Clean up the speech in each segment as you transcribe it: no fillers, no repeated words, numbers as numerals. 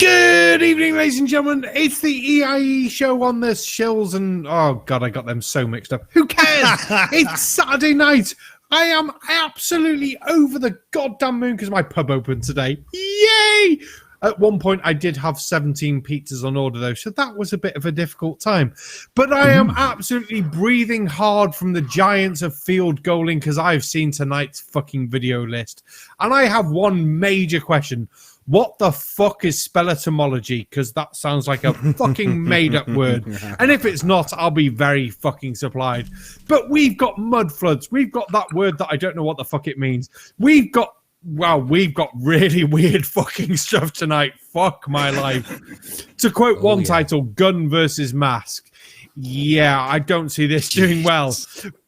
Good evening, ladies and gentlemen. It's the EiE show on this Shills and... Oh, God, I got them so mixed up. Who cares? It's Saturday night. I am absolutely over the goddamn moon because my pub opened today. Yay! At one point, I did have 17 pizzas on order, though, so that was a bit of a difficult time. But I am absolutely breathing hard from the giants of field goaling because I've seen tonight's fucking video list. And I have one major question. What the fuck is spelletomology? Because that sounds like a fucking made-up word. And if it's not, I'll be very fucking supplied. But we've got mud floods. We've got that word that I don't know what the fuck it means. We've got really weird fucking stuff tonight. Fuck my life. To quote one title, Gun versus Mask. Yeah, I don't see this doing well.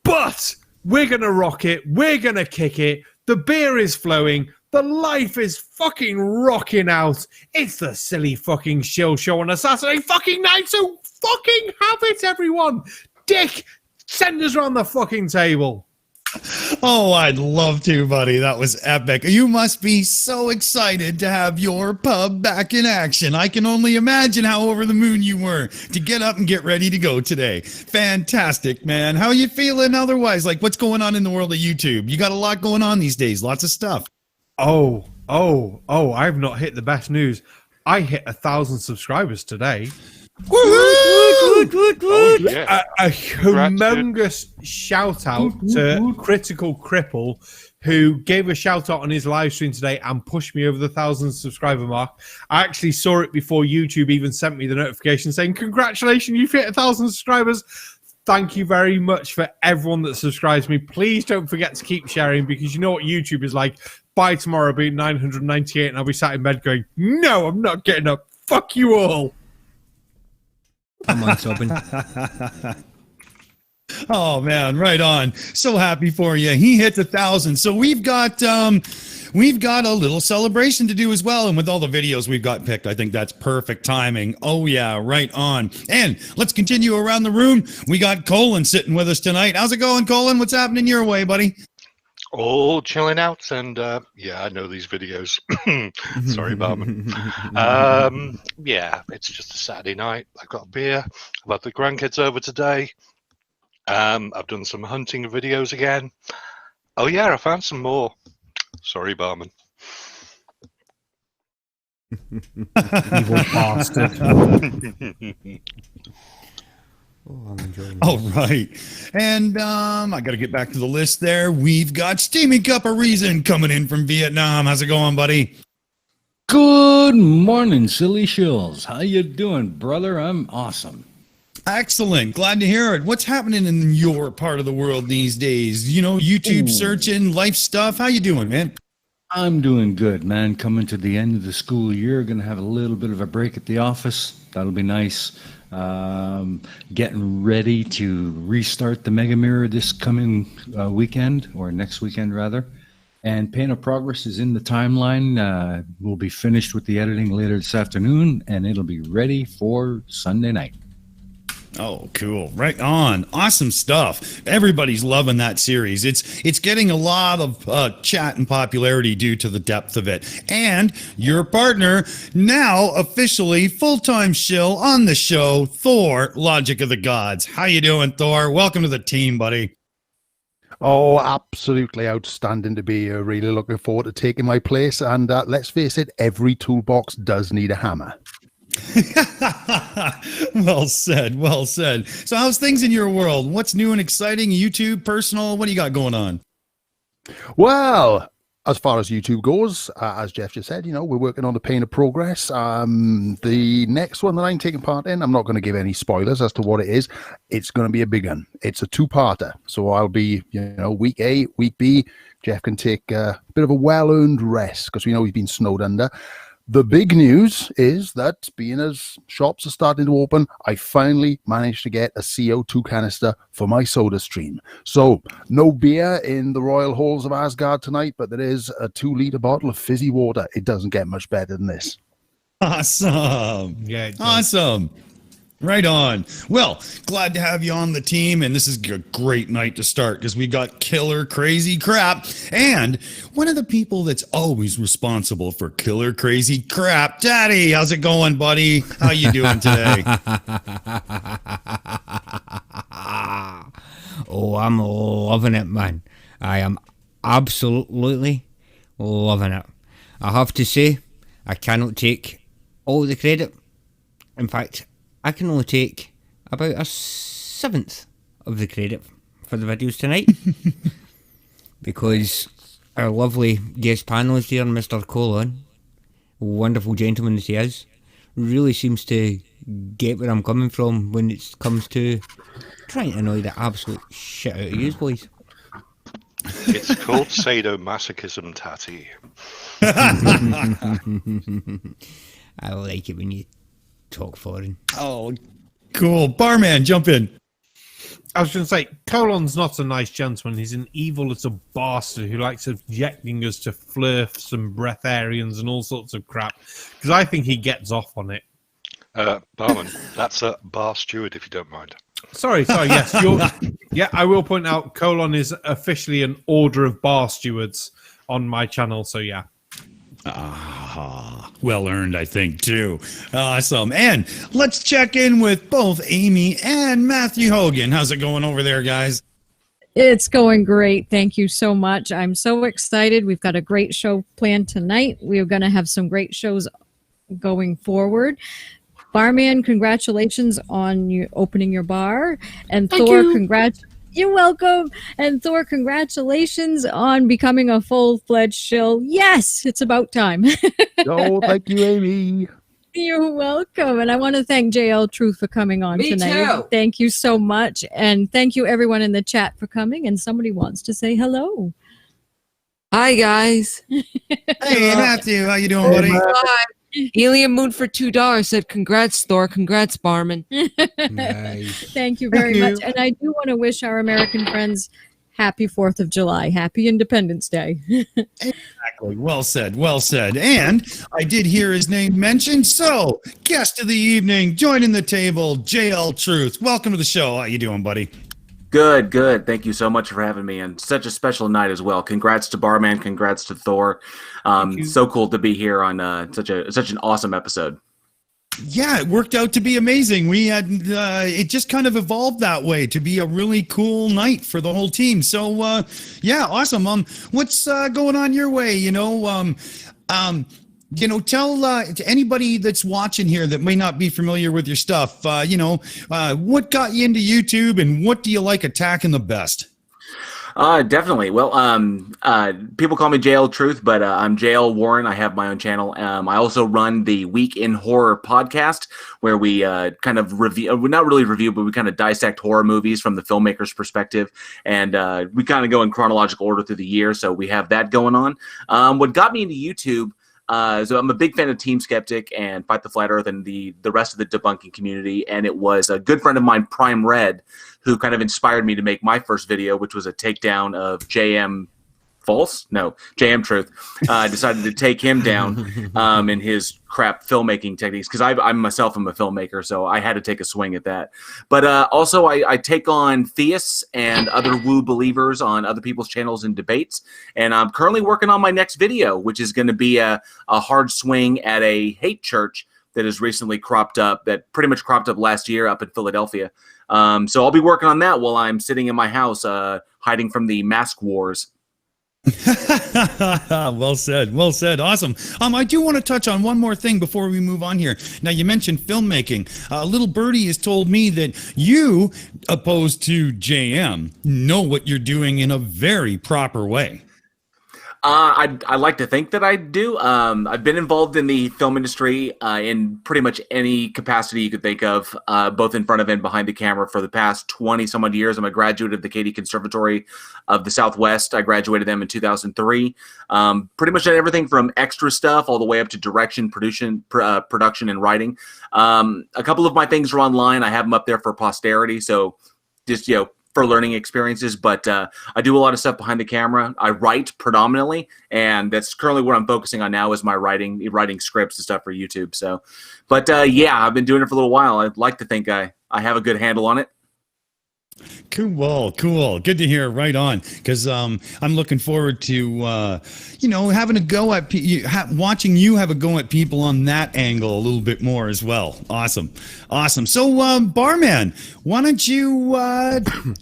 But we're going to rock it. We're going to kick it. The beer is flowing. The life is fucking rocking out. It's the silly fucking Shill show on a Saturday fucking night, so fucking have it, everyone. Dick, send us around the fucking table. Oh, I'd love to, buddy. That was epic. You must be so excited to have your pub back in action. I can only imagine how over the moon you were to get up and get ready to go today. Fantastic, man. How are you feeling otherwise? Like, what's going on in the world of YouTube? You got a lot going on these days. Lots of stuff. Oh, I've not hit the best news. I hit 1,000 subscribers today. Woohoo! A humongous shout out to Critical Cripple, who gave a shout out on his live stream today and pushed me over the 1,000 subscriber mark. I actually saw it before YouTube even sent me the notification saying, congratulations, you've hit 1,000 subscribers. Thank you very much for everyone that subscribes me. Please don't forget to keep sharing because you know what YouTube is like. By tomorrow, I'll be 998 and I'll be sat in bed going, no, I'm not getting up. Fuck you all. Come on, Tobin. Oh, man, right on. So happy for you. He hit 1,000. So we've got a little celebration to do as well. And with all the videos we've got picked, I think that's perfect timing. Oh, yeah, right on. And let's continue around the room. We got Colin sitting with us tonight. How's it going, Colin? What's happening your way, buddy? All chilling out, and yeah, I know these videos. Sorry, Barman. Yeah, it's just a Saturday night. I've got a beer. I've had the grandkids over today. I've done some hunting videos again. Oh yeah, I found some more. Sorry, Barman. Evil bastard. Oh, I'm enjoying All right. And I got to get back to the list there. We've got Steamy Cup of Reason coming in from Vietnam. How's it going, buddy? Good morning, silly shills. How you doing, brother? I'm awesome. Excellent. Glad to hear it. What's happening in your part of the world these days? You know, YouTube searching, life stuff. How you doing, man? I'm doing good, man. Coming to the end of the school year. Going to have a little bit of a break at the office. That'll be nice. Getting ready to restart the Mega Mirror this coming weekend, or next weekend rather. And Pain of Progress is in the timeline. We'll be finished with the editing later this afternoon, and it'll be ready for Sunday night. Oh, cool. Right on. Awesome stuff. Everybody's loving that series. It's getting a lot of chat and popularity due to the depth of it. And your partner, now officially full-time shill on the show, Thor, Logic of the Gods. How you doing, Thor? Welcome to the team, buddy. Oh, absolutely outstanding to be here. Really looking forward to taking my place. And let's face it, every toolbox does need a hammer. Well said. Well said. So how's things in your world? What's new and exciting? YouTube, personal? What do you got going on? Well, as far as YouTube goes, as Jeff just said, you know, we're working on the Pain of Progress. The next one that I'm taking part in, I'm not going to give any spoilers as to what it is. It's going to be a big one. It's a two-parter. So I'll be, you know, week A, week B. Jeff can take a bit of a well-earned rest because we know he's been snowed under. The big news is that being as shops are starting to open, I finally managed to get a CO2 canister for my soda stream. So no beer in the royal halls of Asgard tonight, but there is a 2-liter bottle of fizzy water. It doesn't get much better than this. Awesome. Yeah. Awesome. Right on. Well, glad to have you on the team, and this is a great night to start because we got killer crazy crap, and one of the people that's always responsible for killer crazy crap. Daddy, how's it going, buddy? How you doing today? Oh, I'm loving it, man. I am absolutely loving it. I have to say, I cannot take all the credit. In fact, I can only take about a seventh of the credit for the videos tonight because our lovely guest panelist here, Mr. Colon, wonderful gentleman that he is, really seems to get where I'm coming from when it comes to trying to annoy the absolute shit out of you boys. It's called sadomasochism, Tatty. I like it when you talk foreign. Oh, cool. Barman, jump in. I was going to say, Colon's not a nice gentleman. He's an evil little bastard who likes subjecting us to flirts and breatharians and all sorts of crap. Because I think he gets off on it. Barman, that's a bar steward, if you don't mind. Sorry, yes. Yeah, I will point out, Colon is officially an order of bar stewards on my channel, so yeah. Well earned, I think, too. Awesome. And let's check in with both Aimee and Matthew Hogan. How's it going over there, guys? It's going great. Thank you so much. I'm so excited. We've got a great show planned tonight. We're going to have some great shows going forward. Barman, congratulations on you opening your bar. And Thank Thor, you. You're welcome. And Thor, congratulations on becoming a full-fledged shill. Yes, it's about time. Oh, thank you, Amy. You're welcome. And I want to thank J.L Truth for coming on Me tonight. too. Thank you so much. And thank you everyone in the chat for coming. And somebody wants to say hello. Hi, guys. Hey, Matthew, how you doing, buddy? Hi. Helium Moon for $2 said, congrats, Thor. Congrats, Barman. Nice. Thank you very Thank you. much. And I do want to wish our American friends happy 4th of July. Happy Independence Day. Exactly. Well said. Well said. And I did hear his name mentioned. So, guest of the evening, joining the table, JL Truth. Welcome to the show. How you doing, buddy? Good, good. Thank you so much for having me, and such a special night as well. Congrats to Barman, congrats to Thor. So cool to be here on such an awesome episode. Yeah, it worked out to be amazing. We had it just kind of evolved that way to be a really cool night for the whole team. So yeah, awesome. What's going on your way? Tell to anybody that's watching here that may not be familiar with your stuff, what got you into YouTube and what do you like attacking the best? Definitely. Well, people call me J.L Truth, but I'm J.L Warren. I have my own channel. I also run the Week in Horror podcast, where we kind of review, not really review, but we kind of dissect horror movies from the filmmaker's perspective. And we kind of go in chronological order through the year. So we have that going on. What got me into YouTube, so I'm a big fan of Team Skeptic and Fight the Flat Earth and the rest of the debunking community. And it was a good friend of mine, Prime Red, who kind of inspired me to make my first video, which was a takedown of JM Truth. Decided to take him down in his crap filmmaking techniques, because I myself am a filmmaker, so I had to take a swing at that. But also I take on theists and other woo believers on other people's channels and debates, and I'm currently working on my next video, which is going to be a hard swing at a hate church that has recently cropped up, that pretty much cropped up last year up in Philadelphia. So I'll be working on that while I'm sitting in my house hiding from the mask wars. Well said. Well said. Awesome. I do want to touch on one more thing before we move on here. Now, you mentioned filmmaking. Little Birdie has told me that you, opposed to JM, know what you're doing in a very proper way. I like to think that I do. I've been involved in the film industry in pretty much any capacity you could think of, both in front of and behind the camera for the past 20-some-odd years. I'm a graduate of the Katy Conservatory of the Southwest. I graduated them in 2003. Pretty much done everything from extra stuff all the way up to direction, production, and writing. A couple of my things are online. I have them up there for posterity, so just, for learning experiences, but I do a lot of stuff behind the camera. I write predominantly, and that's currently what I'm focusing on now is my writing scripts and stuff for YouTube. So, but yeah, I've been doing it for a little while. I'd like to think I have a good handle on it. Cool. Good to hear. Right on. Because I'm looking forward to, having a go at watching you have a go at people on that angle a little bit more as well. Awesome. So, Barman, why don't you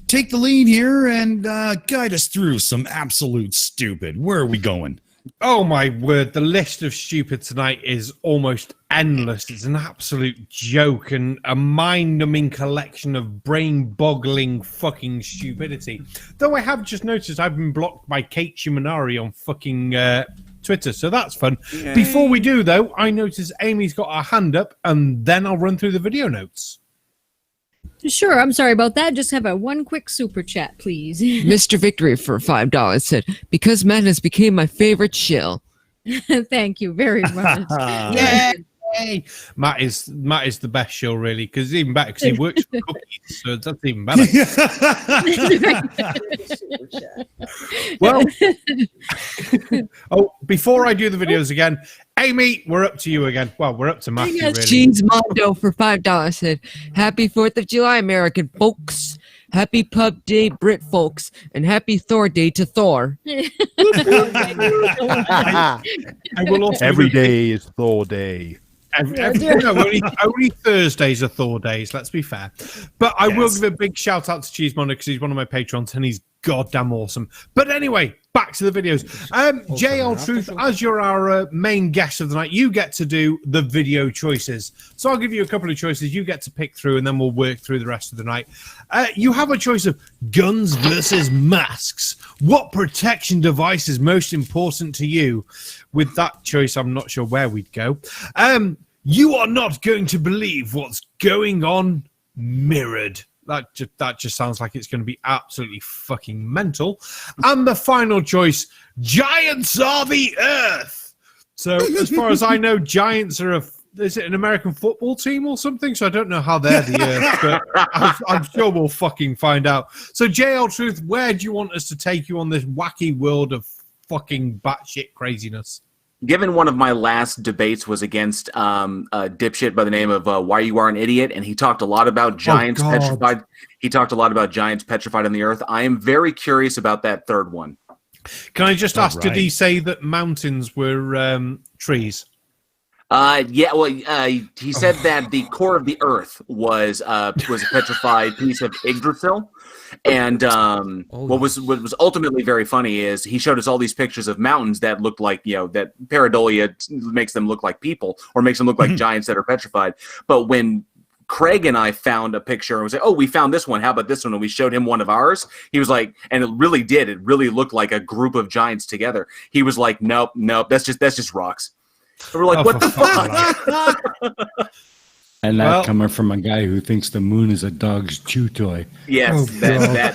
take the lead here and guide us through some absolute stupid. Where are we going? Oh my word, the list of stupid tonight is almost endless. It's an absolute joke and a mind-numbing collection of brain-boggling fucking stupidity. Though I have just noticed I've been blocked by Kate Shimonari on fucking Twitter, so that's fun. Yay. Before we do, though, I notice Amy's got her hand up, and then I'll run through the video notes. Sure, I'm sorry about that. Just have one quick super chat, please. Mr. Viktory for $5 said, because madness became my favorite shill. Thank you very much. Yay! Matt is the best show, really, because even better because he works for cookies, so that's even better. Well, before I do the videos again, Amy, we're up to you again. Well, we're up to Matthew, really. Jeans Mondo for $5 said, happy 4th of July, American folks. Happy Pub Day, Brit folks, and happy Thor Day to Thor. I will also Every day is Thor Day. Only Thursdays are Thor days, let's be fair. But I will give a big shout out to Cheesemonger because he's one of my patrons and he's goddamn awesome. But anyway, back to the videos. J.L Truth, as you're our main guest of the night, you get to do the video choices. So I'll give you a couple of choices. You get to pick through and then we'll work through the rest of the night. You have a choice of guns versus masks. What protection device is most important to you? With that choice, I'm not sure where we'd go. You are not going to believe what's going on mirrored. That just sounds like it's going to be absolutely fucking mental. And the final choice, giants are the earth. So as far as I know, giants are is it an American football team or something? So I don't know how they're the earth, but I'm sure we'll fucking find out. So JL Truth, where do you want us to take you on this wacky world of fucking batshit craziness? Given one of my last debates was against a dipshit by the name of Why You Are an Idiot, and he talked a lot about giants petrified. He talked a lot about giants petrified on the earth. I am very curious about that third one. Can I just ask, did he say that mountains were trees? Yeah, well, he said that the core of the earth was a petrified piece of Yggdrasil. And what was ultimately very funny is he showed us all these pictures of mountains that looked like, that pareidolia makes them look like people or makes them look like giants that are petrified. But when Craig and I found a picture and was like, oh, we found this one. How about this one? And we showed him one of ours. He was like, and it really did. It really looked like a group of giants together. He was like, nope, that's just rocks. And we're like, what the fuck? And that coming from a guy who thinks the moon is a dog's chew toy. Yes, that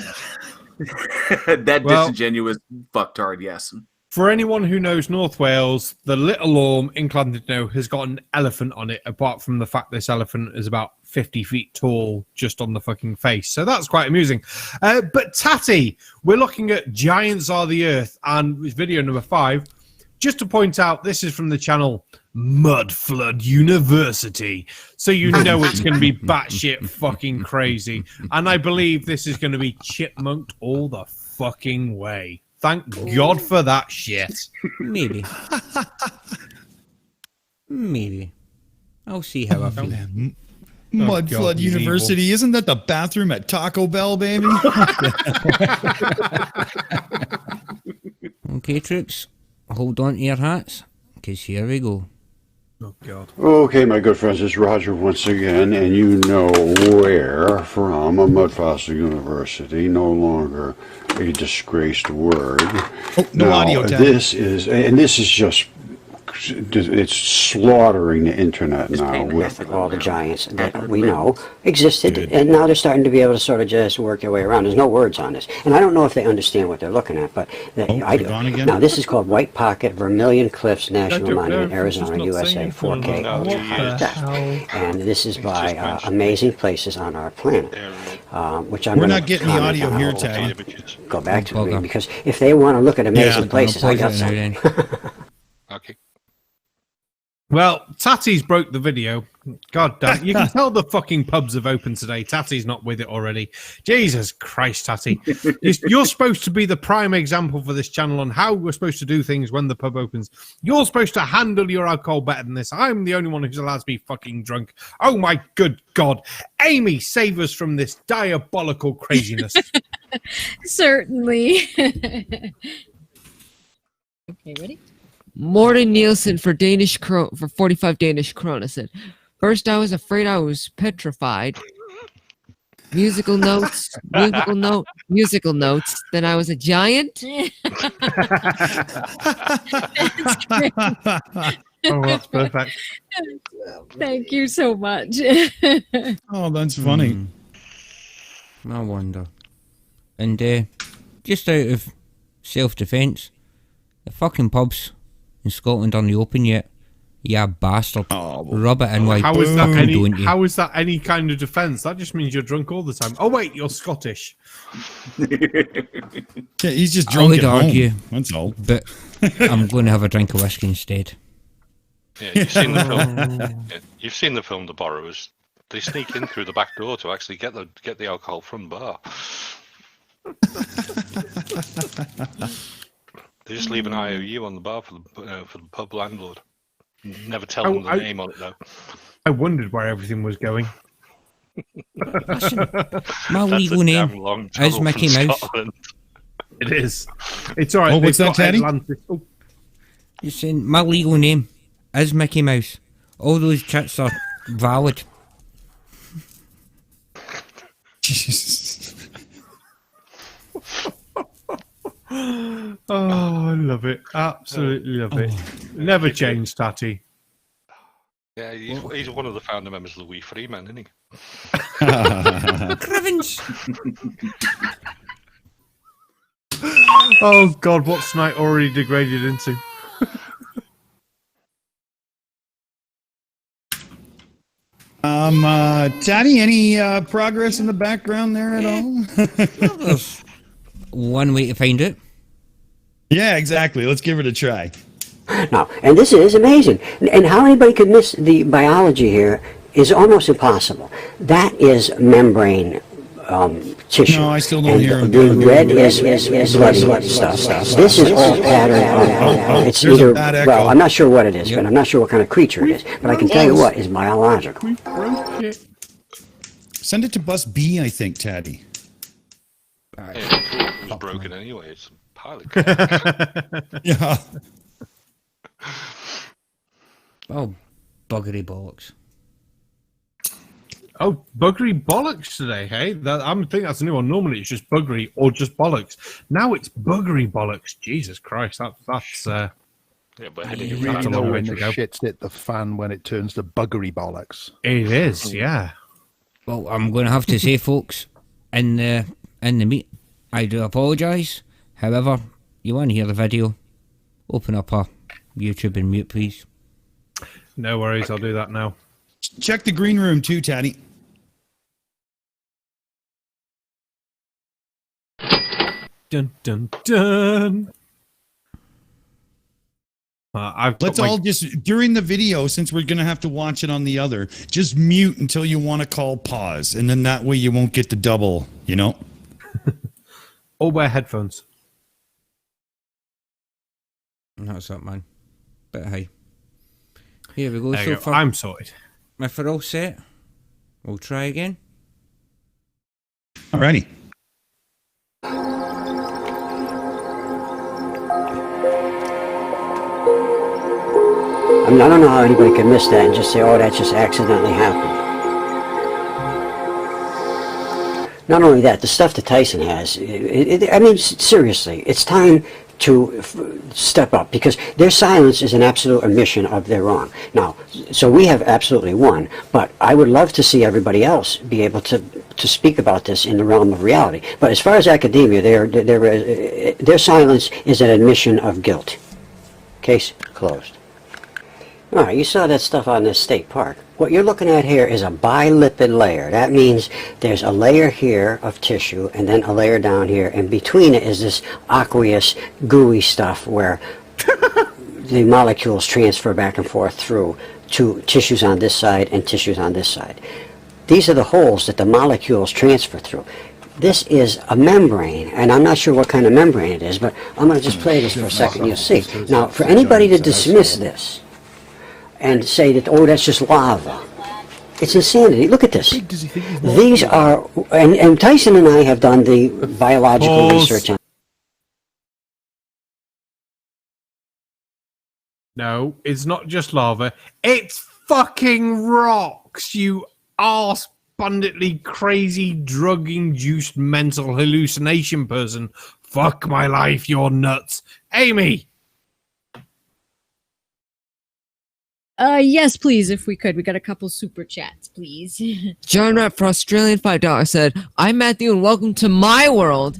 disingenuous fucktard, yes. For anyone who knows North Wales, the Little Orme in Llandudno has got an elephant on it, apart from the fact this elephant is about 50 feet tall just on the fucking face. So that's quite amusing. But Tatty, we're looking at Giants Are the Earth, and video number 5. Just to point out, this is from the channel Mud Flood University. So you know it's going to be batshit fucking crazy. And I believe this is going to be chipmunked all the fucking way. Thank God for that shit. Maybe. Maybe. I'll see how I feel. Mud Flood University. Evil. Isn't that the bathroom at Taco Bell, baby? Okay, troops. Hold on to your hats, because here we go. Oh, God. Okay, my good friends, it's Roger once again, and you know where from. Mudfossil University, no longer a disgraced word. Oh, no audio, Ted. This is just it's slaughtering the internet now. With all the giants that we know existed, and now they're starting to be able to sort of just work their way around. There's no words on this, and I don't know if they understand what they're looking at, but I do. Now this is called White Pocket Vermilion Cliffs National Monument, Arizona, USA, 4K. And this is by Amazing Places on Our Planet, which I'm. We're not getting the audio here, Teddy. Go back to it, because if they want to look at amazing places, I got something. Okay. Well, Tatty's broke the video. God damn. You can tell the fucking pubs have opened today. Tatty's not with it already. Jesus Christ, Tatty. You're supposed to be the prime example for this channel on how we're supposed to do things when the pub opens. You're supposed to handle your alcohol better than this. I'm the only one who's allowed to be fucking drunk. Oh my good God. Aimee, save us from this diabolical craziness. Certainly. Okay, ready? Morten Nielsen for 45 Danish krona said, first I was afraid I was petrified. Musical notes, musical notes. Then I was a giant. That's great. Oh, that's perfect. Thank you so much. Oh, that's funny. I wonder. And just out of self-defence, the fucking pubs in Scotland aren't open yet. Yeah, bastard. Rub it in while how is that fucking don't you? How is that any kind of defence? That just means you're drunk all the time. Oh wait, you're Scottish. Yeah, he's just drunk I would at home. argue, That's all. but I'm going to have a drink of whiskey instead. Yeah, you've seen the film. Yeah, you've seen the film The Borrowers. They sneak in through the back door to actually get the alcohol from the bar. They just leave an IOU on the bar for the pub landlord. Never tell them the name on it though. I wondered where everything was going. Listen, my legal name is Mickey Mouse. It is. It's all right. Oh, what's that, Teddy? Oh. You're saying my legal name is Mickey Mouse. All those chats are valid. Jesus. Oh, I love it. Absolutely love it. Never change, Tatty. Yeah, he's one of the founder members of the We Free Men, isn't he? Crivens. Oh God, what's Night already degraded into? Tatty, any progress in the background there at all? There's one way to find it. Yeah, exactly. Let's give it a try. Now, and this is amazing. And how anybody could miss the biology here is almost impossible. That is membrane tissue. No, I still don't and hear him. The red is bloody stuff. This is all pattern. It's there's a either, bad echo. well, I'm not sure what it is, but I'm not sure what kind of creature it is. But I can tell you what is biological. Send it to bus B, I think, Tatty. It was broken anyway. It's a pilot. Yeah. Oh, buggery bollocks. Oh, buggery bollocks today, hey? I think that's a new one. Normally it's just buggery or just bollocks. Now it's buggery bollocks. Jesus Christ, that's Yeah, but You really a know long way when to the go. shit's hit the fan when it turns to buggery bollocks. It is, yeah. Well, I'm going to have to say, folks, in the meet, I do apologise. However, you want to hear the video, open up a YouTube and mute, please. No worries, I'll do that now. Check the green room too, Tatty. Dun dun dun. Let's all just, during the video, since we're going to have to watch it on the other, just mute until you want to call pause. And then that way you won't get the double, you know? Or wear headphones. That's that, man. But hey. Here we go. There you So go. far, I'm sorted. if we're all set, we'll try again. Alrighty. I mean, I don't know how anybody can miss that and just say, oh, that just accidentally happened. Not only that, the stuff that Tyson has, I mean, seriously, it's time to step up, because their silence is an absolute admission of their wrong. Now, so we have absolutely won, but I would love to see everybody else be able to speak about this in the realm of reality. But as far as academia, their silence is an admission of guilt. Case closed. All right, you saw that stuff on this state park. What you're looking at here is a bilipid layer. That means there's a layer here of tissue and then a layer down here, and between it is this aqueous, gooey stuff where the molecules transfer back and forth through to tissues on this side and tissues on this side. These are the holes that the molecules transfer through. This is a membrane, and I'm not sure what kind of membrane it is, but I'm going to just play this for a second. You'll see. Now, for anybody to dismiss this and say that, oh, that's just lava, it's insanity. Look at this. These are, and Tyson and I have done the biological research on. No, it's not just lava. It's fucking rocks, you arse abundantly crazy, drug-induced mental hallucination person. Fuck my life, you're nuts. Aimee! Yes, please, if we could. We got a couple super chats, please. John Rapp for Australian $5 said, I'm Matthew and welcome to my world.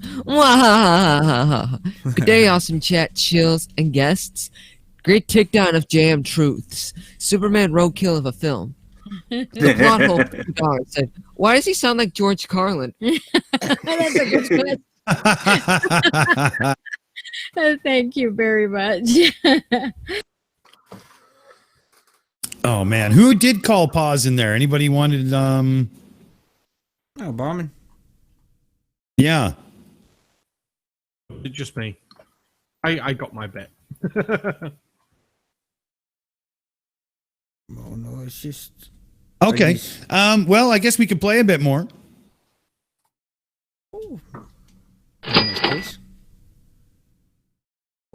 Good day, awesome chat, chills, and guests. Great takedown of JM truths. Superman roadkill of a film. The plot hole $5 said, why does he sound like George Carlin? That's a good question. Thank you very much. Oh man, who did call pause in there? Anybody wanted Oh, Barman. Yeah. It's just me. I got my bit. Oh no, it's just Okay. Well, I guess we could play a bit more. Oh. In this case.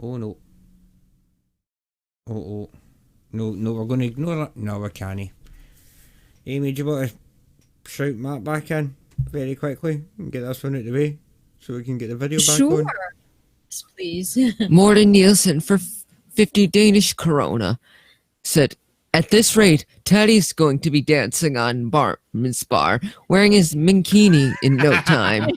Oh no. Oh. No, we're going to ignore that. No, we can't. Aimee, do you want to shout Matt back in very quickly and get this one out of the way so we can get the video back on? Sure. Yes, please. Morten Nielsen for 50 Danish Corona said, at this rate, Teddy's going to be dancing on Barman's bar, wearing his minkini in no time.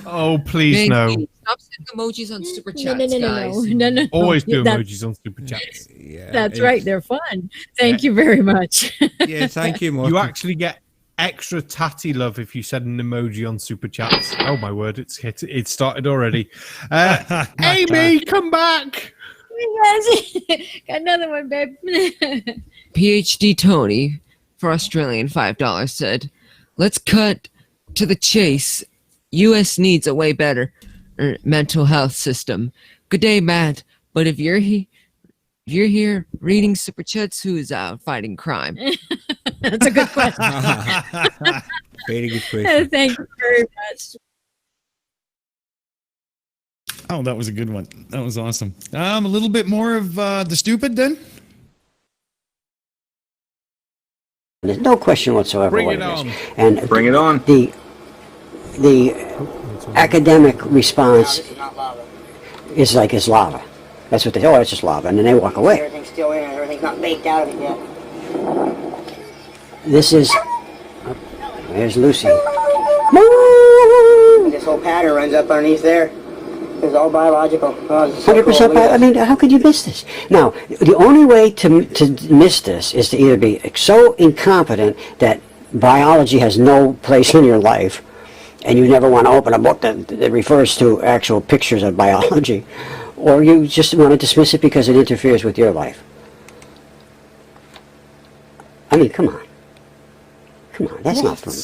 Oh, please no. Stop sending emojis on Super Chats, guys. No. Always do emojis on Super Chats. Yeah, That's right. They're fun. Thank you very much. Yeah, thank you, Morten. You actually get extra tatty love if you send an emoji on Super Chats. Oh my word, it started already. Aimee, come back. Yes. Got another one, babe. PhD Tony for Australian $5 said, let's cut to the chase. U.S. needs a way better mental health system. Good day, Matt. But if you're here reading Super Chats, who's out fighting crime? That's a good question. Very good question. Thank you very much. Oh, that was a good one. That was awesome. A little bit more of the stupid then. There's no question whatsoever. Bring what it on. is. And Bring it on. The academic response is like it's lava. That's what they say. Oh, it's just lava, and then they walk away. Everything's still in it. Everything's not baked out of it yet. This is. Oh, there's Lucy. This whole pattern runs up underneath there. It's all biological. Oh, 100%. I mean, how could you miss this? Now, the only way to miss this is to either be so incompetent that biology has no place in your life, and you never want to open a book that refers to actual pictures of biology, or you just want to dismiss it because it interferes with your life. I mean, come on. Come on, that's not from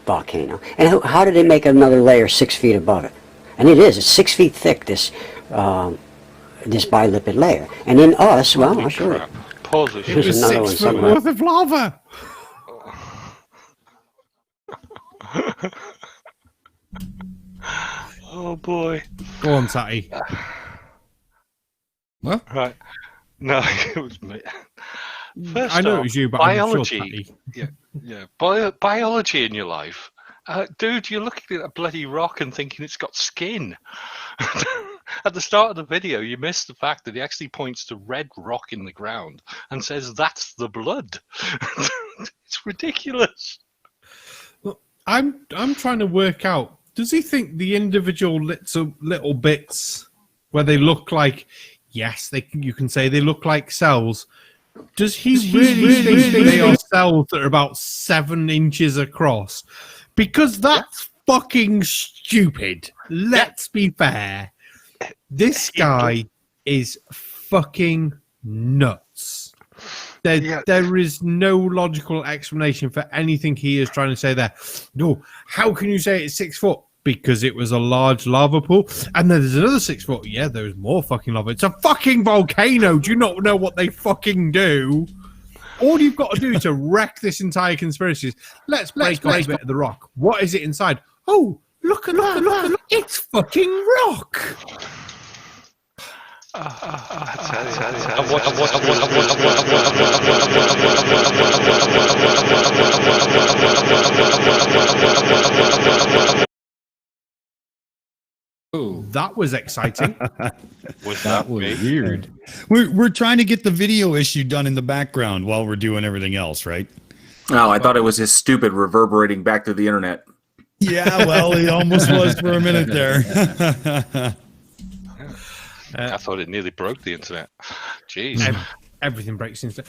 volcano. And how did they make another layer 6 feet above it? And it's 6 feet thick, this bilipid layer. And in us, well, I'll show you. Pause it. It was 6 foot worth of lava. Oh boy. Go on, Tatty. What? Right. No, it was me. First I know off, it was you, but biology. I'm sure Tatty. Yeah. Biology in your life Dude, you're looking at a bloody rock and thinking it's got skin. At the start of the video, you missed the fact that he actually points to red rock in the ground and says, "That's the blood." It's ridiculous. Well, I'm trying to work out, does he think the individual little bits where they look like, yes, you can say they look like cells, does he really think they are cells that are about 7 inches across? Because that's fucking stupid. Let's be fair. This guy is fucking nuts. There is no logical explanation for anything he is trying to say there. No, how can you say it's 6 foot? Because it was a large lava pool. And then there's another 6 foot. Yeah, there's more fucking lava. It's a fucking volcano. Do you not know what they fucking do? All you've got to do to wreck this entire conspiracy is let's break off a bit of the rock. What is it inside? Oh, look at that. It's fucking rock. Oh, that was exciting. That was weird. We're trying to get the video issue done in the background while we're doing everything else, right? Oh, I thought it was his stupid reverberating back through the internet. Yeah, well, it almost was for a minute there. I thought it nearly broke the internet. Jeez. Everything breaks into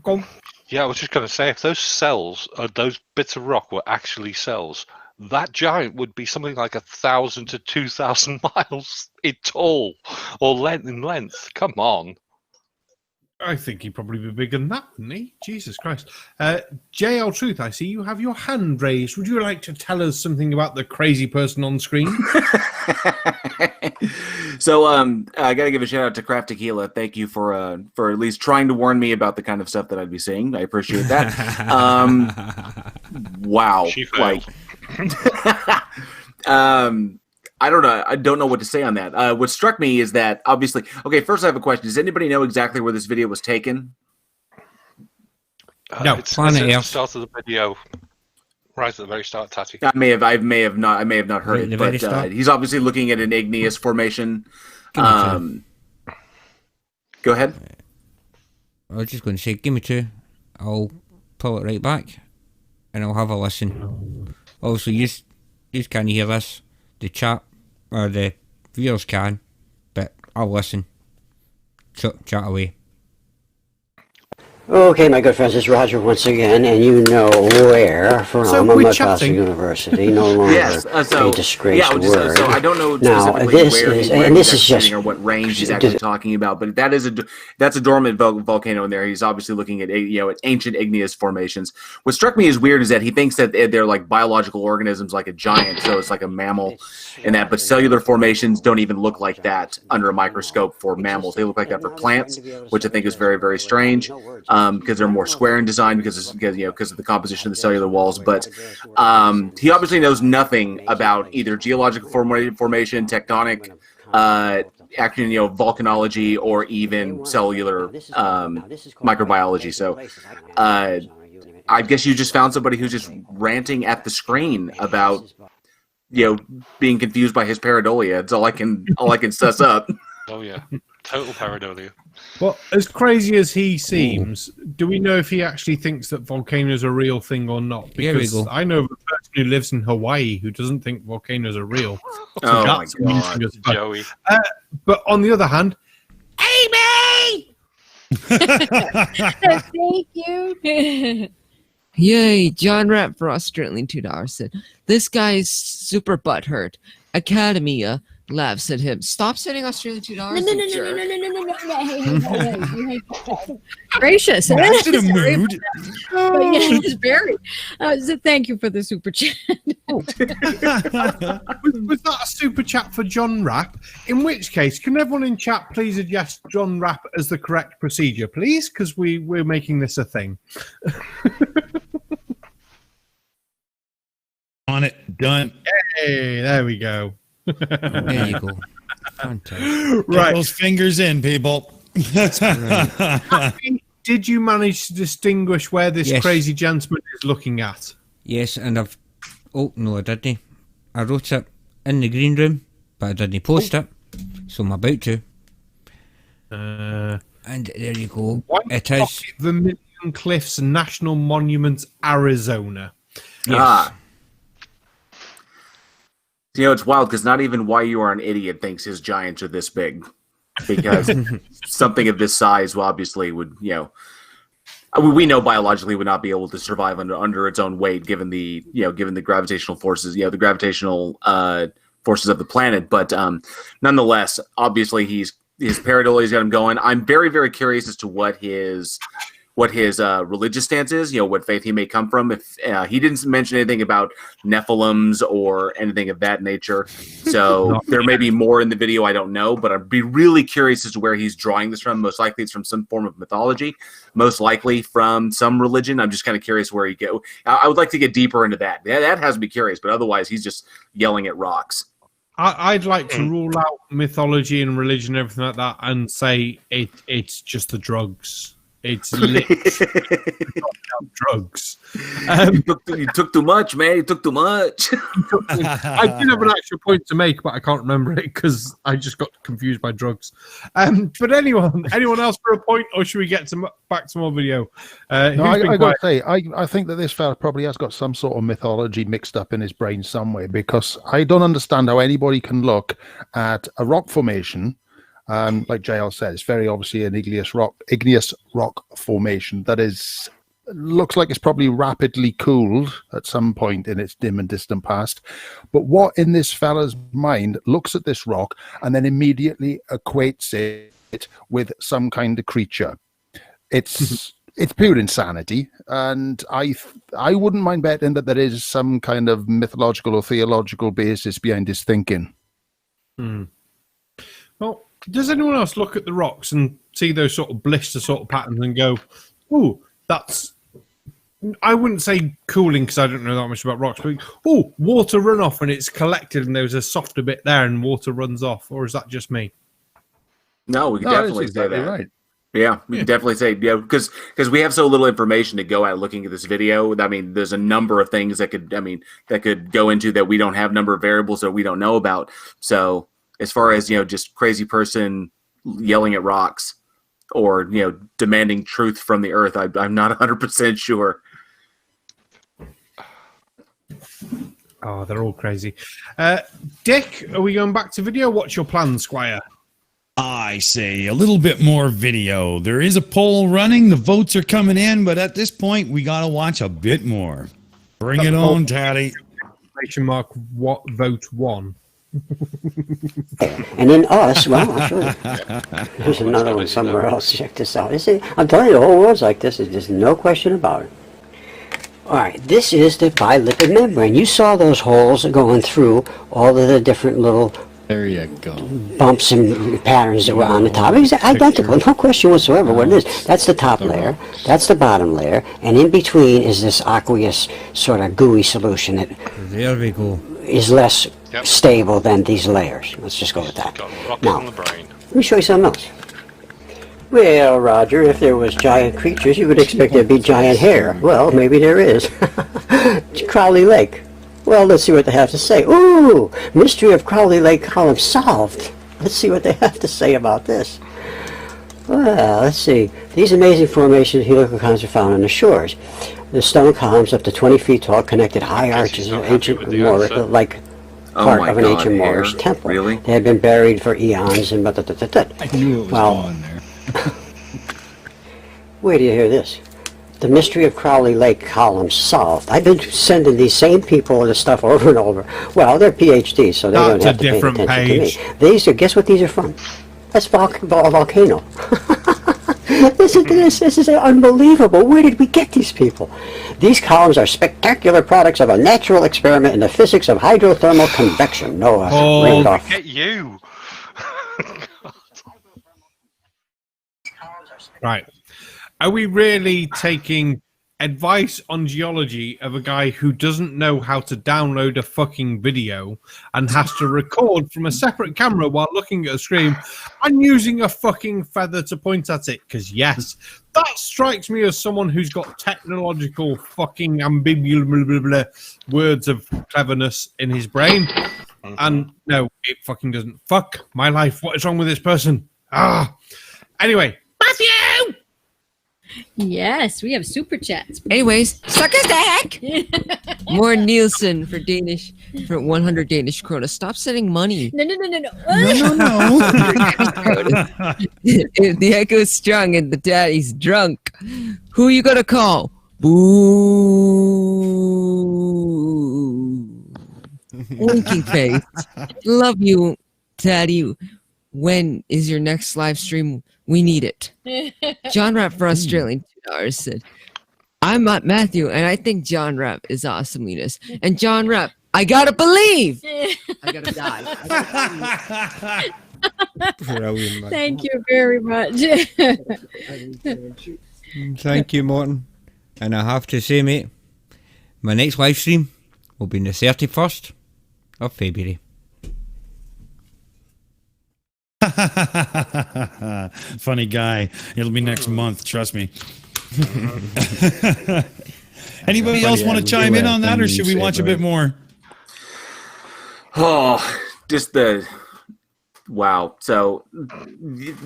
go on. Yeah, I was just going to say, if those cells, those bits of rock were actually cells, that giant would be something like 1,000 to 2,000 miles in tall or in length. Come on. I think he'd probably be bigger than that, wouldn't he? Jesus Christ. J.L. Truth, I see you have your hand raised. Would you like to tell us something about the crazy person on screen? So I got to give a shout out to Krafty Keelah. Thank you for at least trying to warn me about the kind of stuff that I'd be seeing. I appreciate that. Wow. She failed. I don't know what to say on that. What struck me is that obviously, okay, first I have a question. Does anybody know exactly where this video was taken? No, it's at the start of the video. Right at the very start, Tatty. I may have not heard it, but he's obviously looking at an igneous formation. Go ahead. I was just going to say, give me 2. I'll pull it right back, and I'll have a listen. Also, you can't hear this. The chat or the viewers can, but I'll listen. Chat away. Okay, my good friends, it's Roger once again, and you know where from Mudcastle University, no longer a disgraced word. So I don't know now, this is just or what range he's actually talking about, but that's a dormant volcano in there. He's obviously looking at at ancient igneous formations. What struck me as weird is that he thinks that they're like biological organisms, like a giant, so it's like a mammal, and that, but cellular formations don't even look like that under a microscope for mammals. They look like that for plants, which I think is very, very strange. Because they're more square in design because of the composition of the cellular walls. But he obviously knows nothing about either geological formation, tectonic action, volcanology, or even cellular microbiology. So I guess you just found somebody who's just ranting at the screen about being confused by his pareidolia. It's all I can suss up. Oh yeah, total pareidolia. Well, as crazy as he seems, do we know if he actually thinks that volcanoes are a real thing or not? Because I know of a person who lives in Hawaii who doesn't think volcanoes are real. So oh my God, Joey. But on the other hand, Aimee! Thank you. Yay, John Rapp for Australian $2 said, "This guy's super butthurt. Academia laughs at him. Stop sending Australian $2. No. Gracious. That's in a mood. But yeah, it's very. So thank you for the super chat. Was that a super chat for John Rapp? In which case, can everyone in chat please adjust John Rapp as the correct procedure, please? Because we're making this a thing. On it, done. Hey, there we go. There you go. Right. Get those fingers in, people. Did you manage to distinguish where this crazy gentleman is looking at? Yes, and I've... Oh, no, I didn't. I wrote it in the green room, but I didn't post it, so I'm about to. And there you go. It is... Vermilion Cliffs National Monument, Arizona. Yes. You know, it's wild because not even Why You Are an Idiot thinks his giants are this big. Because something of this size obviously would, you know, we know biologically would not be able to survive under its own weight, given the gravitational forces, the gravitational forces of the planet. But nonetheless, obviously his pareidolia got him going. I'm very, very curious as to what his religious stance is, what faith he may come from. If he didn't mention anything about Nephilims or anything of that nature, so there may be more in the video, I don't know, but I'd be really curious as to where he's drawing this from. Most likely it's from some form of mythology, most likely from some religion. I'm just kind of curious where he go. I would like to get deeper into that. That has me curious, but otherwise he's just yelling at rocks. I'd like to rule out mythology and religion and everything like that and say it's just the drugs. It's drugs. You took too much, man. You took too much. I did have an actual point to make, but I can't remember it because I just got confused by drugs. But anyone else for a point, or should we get back to more video? No, I got to say, I think that this fella probably has got some sort of mythology mixed up in his brain somewhere, because I don't understand how anybody can look at a rock formation. Like JL said, it's very obviously an igneous rock formation that looks like it's probably rapidly cooled at some point in its dim and distant past. But what in this fella's mind looks at this rock and then immediately equates it with some kind of creature? It's pure insanity, and I wouldn't mind betting that there is some kind of mythological or theological basis behind his thinking. Well, does anyone else look at the rocks and see those sort of blister sort of patterns and go, "Ooh, that's"? I wouldn't say cooling because I don't know that much about rocks, but water runoff and it's collected and there's a softer bit there and water runs off, or is that just me? No, we can definitely say that. Right. Yeah, we can definitely say because we have so little information to go at looking at this video. I mean, there's a number of things that could go into that we don't have, number of variables that we don't know about. So, as far as, just crazy person yelling at rocks or, demanding truth from the earth, I'm not 100% sure. Oh, they're all crazy. Dick, are we going back to video? What's your plan, Squire? I say a little bit more video. There is a poll running. The votes are coming in, but at this point, we got to watch a bit more. Bring it on, Tatty. What vote won? And then us, well, I'll show you. There's another one somewhere else. Check this out. I'm telling you, the whole world's like this. There's no question about it. All right, this is the bilipid membrane. You saw those holes going through all of the different little bumps and patterns that were on the top. It's identical, no question whatsoever what it is. That's the top layer, that's the bottom layer, and in between is this aqueous sort of gooey solution that there we go. Is less stable than these layers. Let's just go with that. Now, let me show you something else. Well, Roger, if there was giant creatures, you would expect there'd be giant hair. Well, maybe there is. Crowley Lake. Well, let's see what they have to say. Ooh, mystery of Crowley Lake column solved. Let's see what they have to say about this. Well, let's see. These amazing formations, helical columns, are found on the shores. The stone columns up to 20 feet tall connected high arches of ancient Moorish, like part of an ancient Moorish temple. Really? They had been buried for eons and I knew it was on there. Wait till you hear this. The mystery of Crowley Lake column solved. I've been sending these same people this stuff over and over. Well, they're PhDs, so they don't have to pay attention to me. These are, guess what these are from? That's volcano. This is unbelievable. Where did we get these people? These columns are spectacular products of a natural experiment in the physics of hydrothermal convection. Noah, get you. Right. Are we really taking advice on geology of a guy who doesn't know how to download a fucking video and has to record from a separate camera while looking at a screen and using a fucking feather to point at it. Because yes, that strikes me as someone who's got technological fucking ambiguous words of cleverness in his brain. And no, it fucking doesn't. Fuck my life. What is wrong with this person? Anyway, Matthew! Yes, we have super chats. Anyways, Sarcastic! More Nielsen for 100 Danish kroner. Stop sending money. No. No. If the echo's strong and the daddy's drunk, who you gonna call? Boo. Winking face. Love you, Tatty. When is your next live stream? We need it. John Rapp for Australian $2 said, I'm not Matthew, and I think John Rapp is awesomeness. And John Rapp, I gotta believe. I gotta die. Brilliant, Thank you very much. Thank you, Morton. And I have to say, mate, my next live stream will be on the 31st of February. Funny guy. It'll be next month, trust me. Anybody else want to chime in on that, or should we watch a bit more? Oh, just wow. So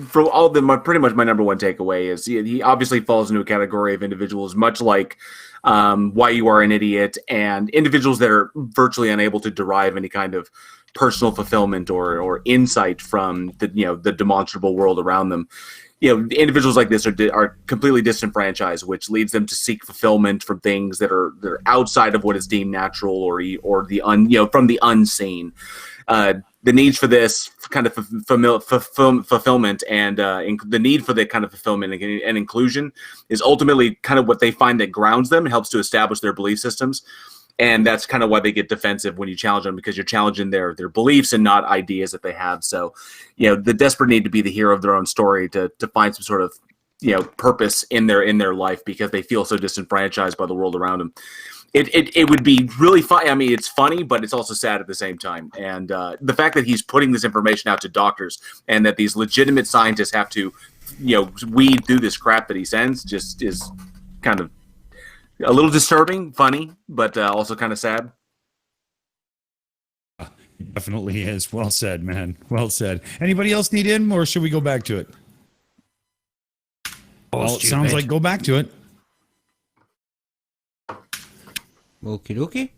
for all pretty much my number one takeaway is he obviously falls into a category of individuals much like Why You Are an Idiot, and individuals that are virtually unable to derive any kind of personal fulfillment or insight from the demonstrable world around them. Individuals like this are completely disenfranchised, which leads them to seek fulfillment from things that are outside of what is deemed natural or from the unseen. The needs for this kind of fulfillment and the need for that kind of fulfillment and inclusion is ultimately kind of what they find that grounds them and helps to establish their belief systems. And that's kind of why they get defensive when you challenge them, because you're challenging their beliefs and not ideas that they have. So, the desperate need to be the hero of their own story to find some sort of, purpose in their life because they feel so disenfranchised by the world around them. It would be really fun. I mean, it's funny, but it's also sad at the same time. And the fact that he's putting this information out to doctors and that these legitimate scientists have to, weed through this crap that he sends just is kind of a little disturbing, funny, but also kind of sad. Definitely is. Well said, man. Well said. Anybody else need in, or should we go back to it? Well, it sounds like go back to it. Okie dokie.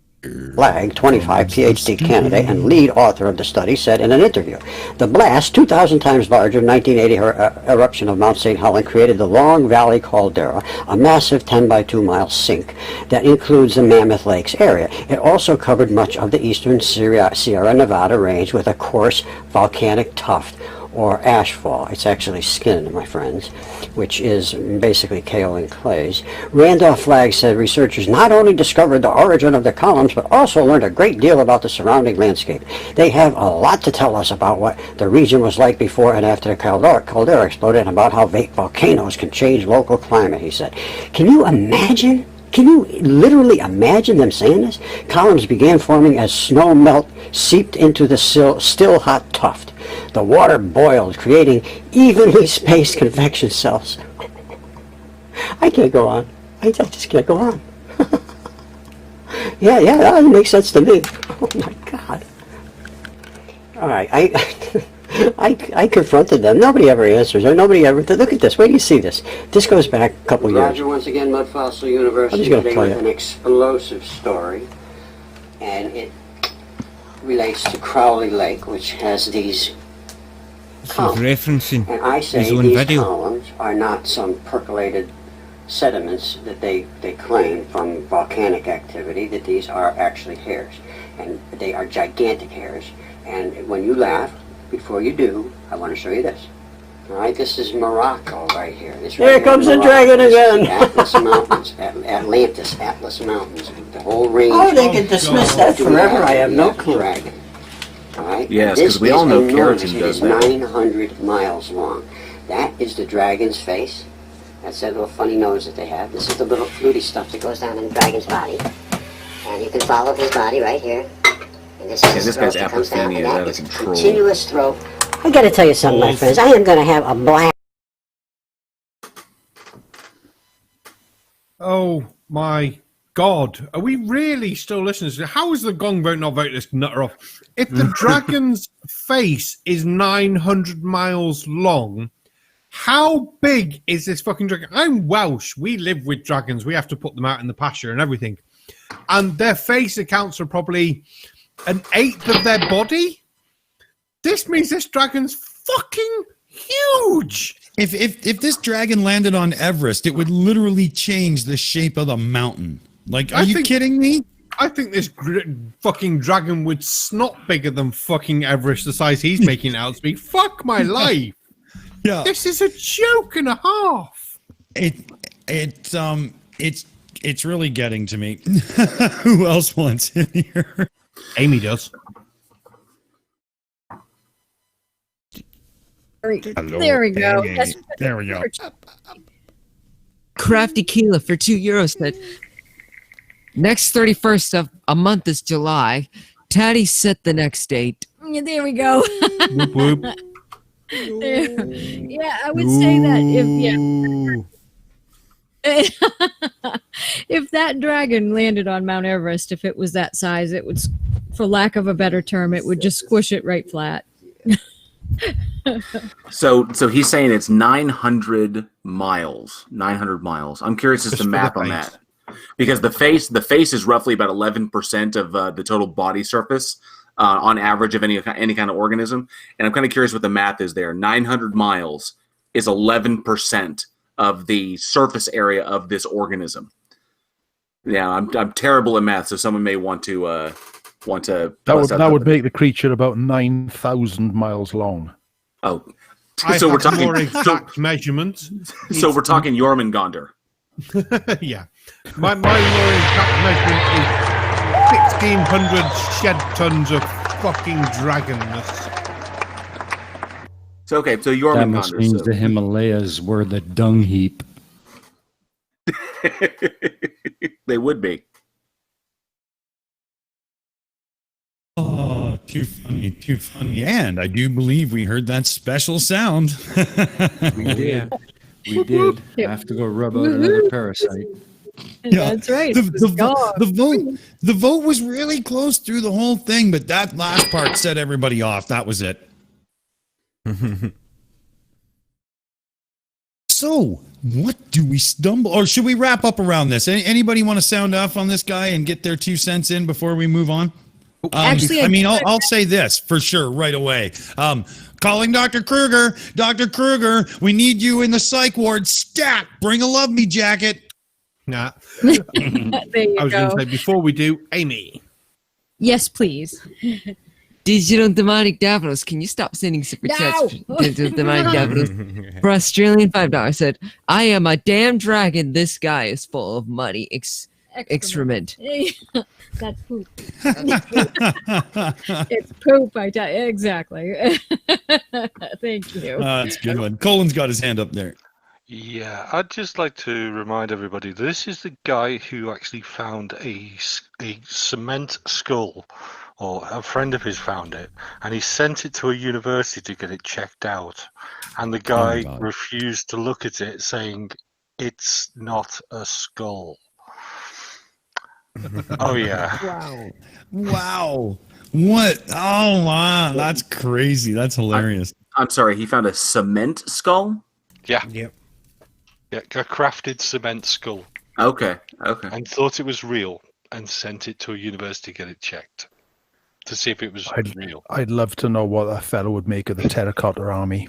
Flag, 25, PhD candidate and lead author of the study, said in an interview, the blast, 2,000 times larger, 1980 eruption of Mount St. Helens created the Long Valley Caldera, a massive 10 by 2 mile sink that includes the Mammoth Lakes area. It also covered much of the eastern Sierra Nevada range with a coarse volcanic tuft or ashfall. It's actually skin, my friends, which is basically kaolin clays. Randolph Flagg said researchers not only discovered the origin of the columns, but also learned a great deal about the surrounding landscape. They have a lot to tell us about what the region was like before and after the caldera exploded, and about how volcanoes can change local climate, he said. Can you imagine? Can you literally imagine them saying this? Columns began forming as snow melt seeped into the still hot tuft. The water boiled, creating evenly spaced convection cells. I can't go on. I just can't go on. Yeah, that makes sense to me. Oh my God. All right, I confronted them. Nobody ever answers. Or nobody ever. Look at this. Wait till you see this. This goes back a couple years. Roger, once again, Mud Fossil University today with an explosive story, and it relates to Crowley Lake, which has these columns. Referencing and I say his own these video. columns are not some percolated sediments that they claim from volcanic activity, that these are actually hairs, and they are gigantic hairs. And when you laugh, before you do, I want to show you this. All right, this is Morocco right here. Here comes the dragon again. Atlas Mountains, Atlantis, Atlas Mountains, the whole range. Oh, they can dismiss that forever. I have no clue. Dragon. All right. Yes, because we all know keratin does that. It is 900 miles long. That is the dragon's face. That's that little funny nose that they have. This is the little fluty stuff that goes down in the dragon's body. And you can follow his body right here. And this is this guy's apophenia is out of control. Continuous throw. I gotta tell you something, my friends. I am gonna have a blast. Oh my God. Are we really still listening? How is the gong vote not vote this nutter off? If the dragon's face is 900 miles long, how big is this fucking dragon? I'm Welsh. We live with dragons. We have to put them out in the pasture and everything. And their face accounts for probably 1/8 of their body. This means this dragon's fucking huge. If this dragon landed on Everest, it would literally change the shape of the mountain. Like, are you kidding me? I think this fucking dragon would snot bigger than fucking Everest, the size he's making it out to be. Fuck my life. Yeah. This is a joke and a half. It's really getting to me. Who else wants in here? Aimee does. Hello, there we go. There we go. Krafty Keelah for €2 said, next 31st of a month is July. Tatty set the next date. Yeah, there we go. Whoop, whoop. Yeah, I would say that if that dragon landed on Mount Everest, if it was that size, it would, for lack of a better term, it would just squish it right flat. So he's saying it's 900 miles. 900 miles. I'm curious as to math on that, because the face is roughly about 11% of the total body surface on average of any kind of organism, and I'm kind of curious what the math is there. 900 miles is 11% of the surface area of this organism. Yeah, I'm terrible at math, so someone may want to. That would make the creature about 9,000 miles long. Oh, so we're talking more exact measurements. So we're talking Jormungandr. Yeah, my more exact measurement is 1,600 shed tons of fucking dragonness. So okay, so That Jormungandr. must mean the Himalayas were the dung heap. They would be. Oh, too funny, too funny. And I do believe we heard that special sound. We did. We did. I have to go rub out another parasite. Yeah, That's right. The vote was really close through the whole thing, but that last part set everybody off. That was it. So, what do we stumble? Or should we wrap up around this? Anybody want to sound off on this guy and get their 2 cents in before we move on? Actually, I'll say this for sure right away. Calling Dr. Kruger. Dr. Kruger, we need you in the psych ward. Stat, bring a love me jacket. Nah. there you I was go. going to say, before we do, Aimee. Yes, please. Digital Demonic Davros, can you stop sending super chats? No! Digital Demonic Davros. For Australian $5 said, I am a damn dragon. This guy is full of muddy excrement. That's poop. It's poop, I tell you. Exactly. Thank you. That's a good one. Colin's got his hand up there. Yeah, I'd just like to remind everybody this is the guy who actually found a cement skull, or a friend of his found it, and he sent it to a university to get it checked out. And the guy refused to look at it, saying it's not a skull. Oh, yeah. Wow. What? Oh, wow. That's crazy. That's hilarious. I'm sorry, he found a cement skull? Yeah. Yep. Yeah, a crafted cement skull. Okay. And thought it was real and sent it to a university to get it checked to see if it was real. I'd love to know what that fellow would make of the terracotta army.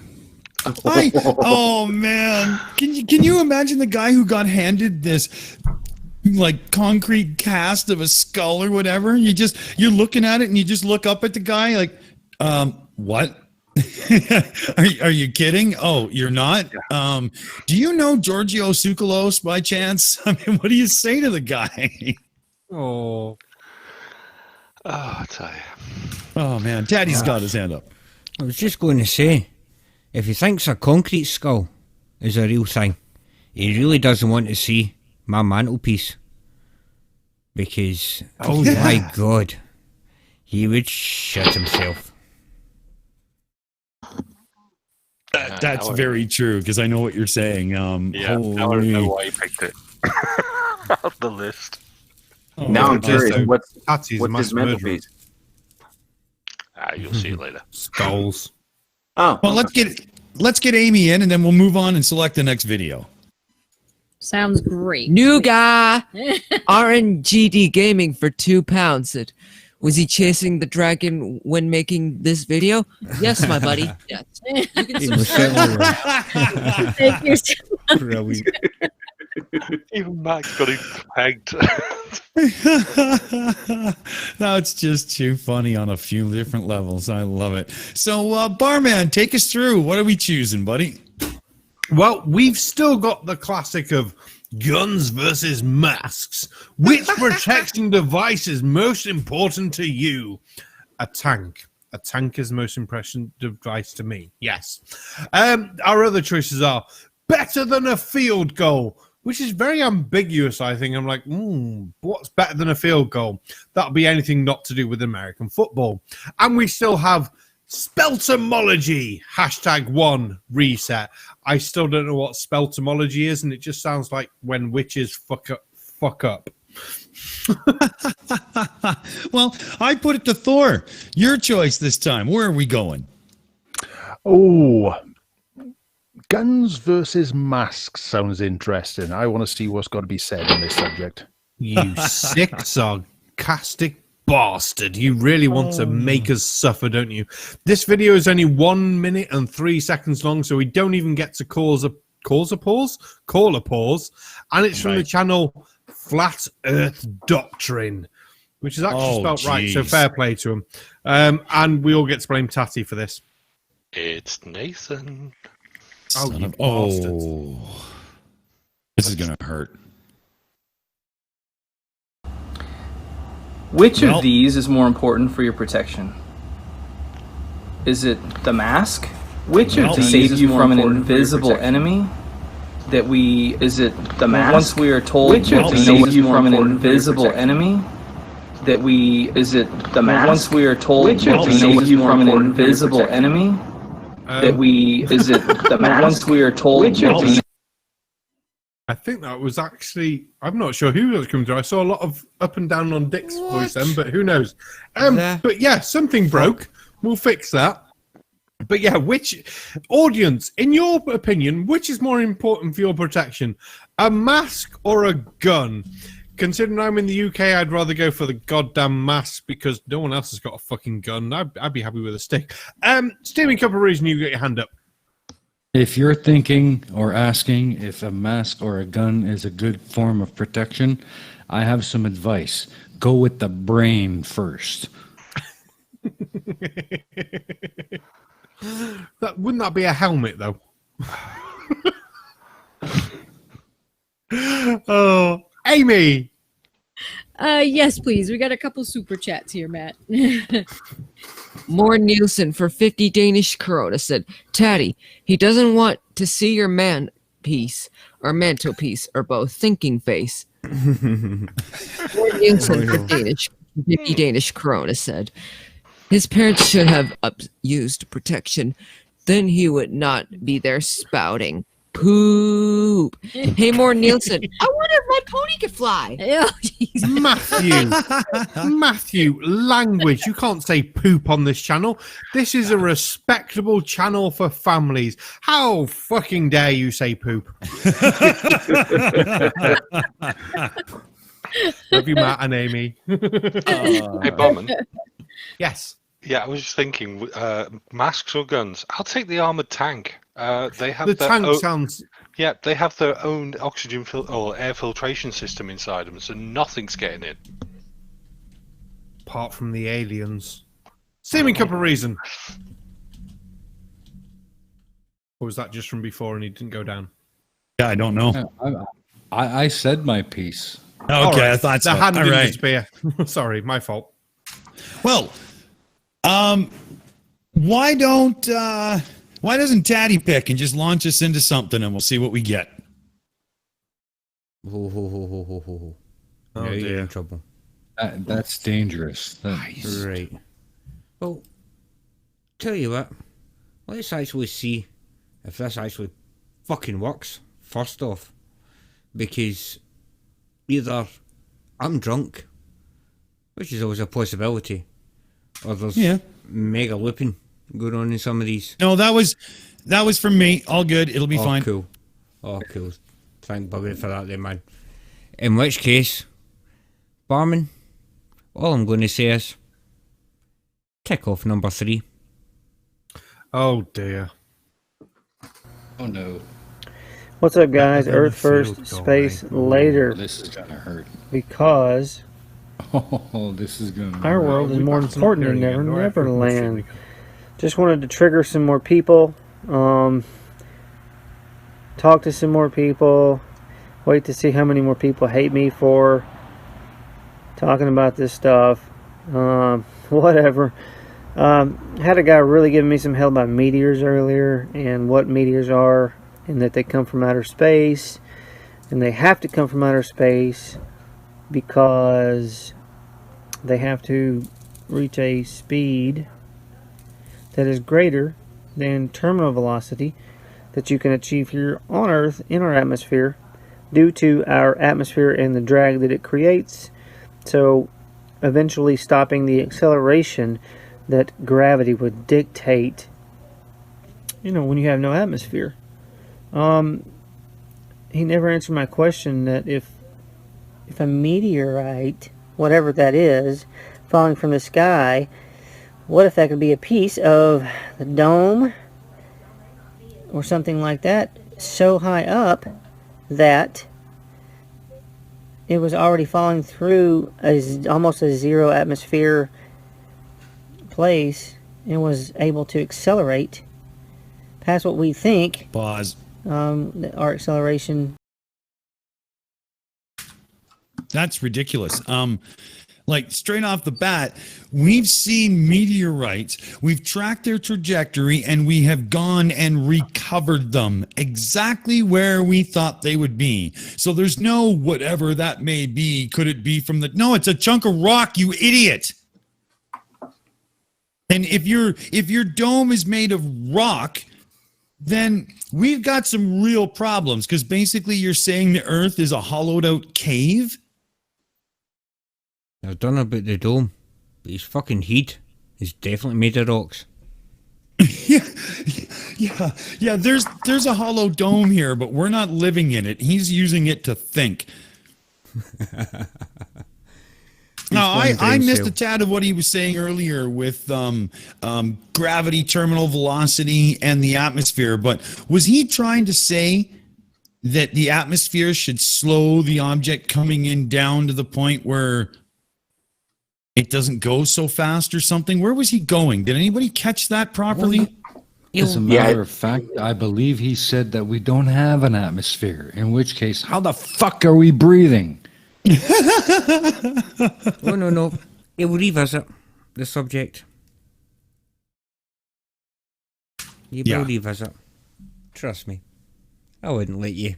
Oh, man. Can you imagine the guy who got handed this like concrete cast of a skull or whatever? You're looking at it and you just look up at the guy like, what? Are you kidding? Oh, you're not? Do you know Giorgio Tsoukalos by chance? I mean, what do you say to the guy? Oh, I tell you. Oh, man. Daddy's got his hand up. I was just going to say, if he thinks a concrete skull is a real thing, he really doesn't want to see my mantelpiece. Because, my God, he would shit himself. That's very true, because I know what you're saying. Now I don't know why you picked it off the list. Now I'm curious, what's his mantelpiece? You'll see it later. Skulls. Oh, well, let's get Aimee in, and then we'll move on and select the next video. Sounds great. New guy, RNGD Gaming for £2 said, was he chasing the dragon when making this video? Yes, my buddy. Yes. You can subscribe. Thank you so much. Even Max got him pegged. No, it's just too funny on a few different levels. I love it. So, Barman, take us through. What are we choosing, buddy? Well, we've still got the classic of guns versus masks. Which protection device is most important to you? A tank. A tank is the most important device to me. Yes. Our other choices are better than a field goal, which is very ambiguous, I think. I'm like, what's better than a field goal? That'll be anything not to do with American football. And we still have Speltomology, #1 reset. I still don't know what Speltomology is, and it just sounds like when witches fuck up. Well, I put it to Thor. Your choice this time. Where are we going? Oh, guns versus masks sounds interesting. I want to see what's got to be said on this subject. You sick, sarcastic bastard. You really want to make us suffer, don't you? This video is only 1 minute and 3 seconds long, so we don't even get to call a pause, and it's from the channel Flat Earth Doctrine, which is actually spelled right, so fair play to him. And we all get to blame Tatty for this. It's Nathan. This is gonna hurt. Which of these is more important for your protection? Is it the mask? Which of these saves you from an invisible enemy? Is it the mask? Once we are told which of these saves you from an invisible enemy? Is it the mask? Once we are told which of these saves you from an invisible enemy? Is it the mask? Once we are told which of these. I think that was actually, I'm not sure who was coming through. I saw a lot of up and down on Dick's voice then, but who knows? But yeah, something broke. We'll fix that. But yeah, which audience, in your opinion, which is more important for your protection? A mask or a gun? Considering I'm in the UK, I'd rather go for the goddamn mask because no one else has got a fucking gun. I'd be happy with a stick. Steaming Cup of Reason, you got your hand up. If you're thinking or asking if a mask or a gun is a good form of protection, I have some advice. Go with the brain first. Wouldn't that be a helmet, though? Oh, Aimee. Yes, please. We got a couple super chats here, Matt. More Nielsen for 50 Danish krona said, Tatty, he doesn't want to see your mantelpiece or both. Thinking face. More Nielsen for 50 Danish krona said, his parents should have used protection. Then he would not be there spouting poop. Hey, more Nielsen. I wonder if my pony could fly. Oh, Matthew, language. You can't say poop on this channel. This is a respectable channel for families. How fucking dare you say poop? Love you, Matt and Aimee. Hey, Barman. Yes. Yeah, I was just thinking, masks or guns? I'll take the armored tank. They have the tank sounds. Yeah, they have their own oxygen or air filtration system inside them, so nothing's getting in. Apart from the aliens. Steaming Cup of Reason. Or was that just from before and he didn't go down? Yeah, I don't know. I said my piece. Okay, right. I thought so. The hand All didn't right. disappear. Sorry, my fault. Well, why doesn't Tatty pick and just launch us into something and we'll see what we get? Ho, ho, ho, ho, ho, ho, ho. Now you're in trouble. That's dangerous. Right. Well, tell you what. Let's actually see if this actually fucking works, first off. Because either I'm drunk, which is always a possibility, or there's mega looping going on in some of these. No, that was from me. All good. It'll be fine. Cool. Oh, cool. Thank bugger for that then, man. In which case, Barman, all I'm going to say is, kick off number 3. Oh, dear. Oh, no. What's up, guys? Earth first, space later. This is gonna hurt. Because this is gonna our hurt. world is more important than Neverland. Just wanted to trigger some more people. Talk to some more people. Wait to see how many more people hate me for talking about this stuff. Whatever. Had a guy really giving me some hell about meteors earlier and what meteors are, and that they come from outer space, and they have to come from outer space because they have to reach a speed that is greater than terminal velocity that you can achieve here on Earth in our atmosphere due to our atmosphere and the drag that it creates, so eventually stopping the acceleration that gravity would dictate, when you have no atmosphere. He never answered my question that if a meteorite, whatever that is, falling from the sky, what if that could be a piece of the dome or something like that so high up that it was already falling through almost a zero atmosphere place and was able to accelerate past what we think. Pause. Our acceleration. That's ridiculous. Like straight off the bat, we've seen meteorites, we've tracked their trajectory, and we have gone and recovered them exactly where we thought they would be. So there's no whatever that may be. Could it be from no, it's a chunk of rock, you idiot. And if your dome is made of rock, then we've got some real problems, because basically you're saying the Earth is a hollowed out cave? I don't know about the dome, but his fucking heat is definitely made of rocks. Yeah, there's a hollow dome here, but we're not living in it. He's using it to think. Now, I missed a tad of what he was saying earlier with gravity, terminal velocity, and the atmosphere. But was he trying to say that the atmosphere should slow the object coming in down to the point where it doesn't go so fast or something? Where was he going? Did anybody catch that properly? As a matter of fact, I believe he said that we don't have an atmosphere, in which case, how the fuck are we breathing? Oh, no. It will revisit the subject. You will revisit. Trust me. I wouldn't let you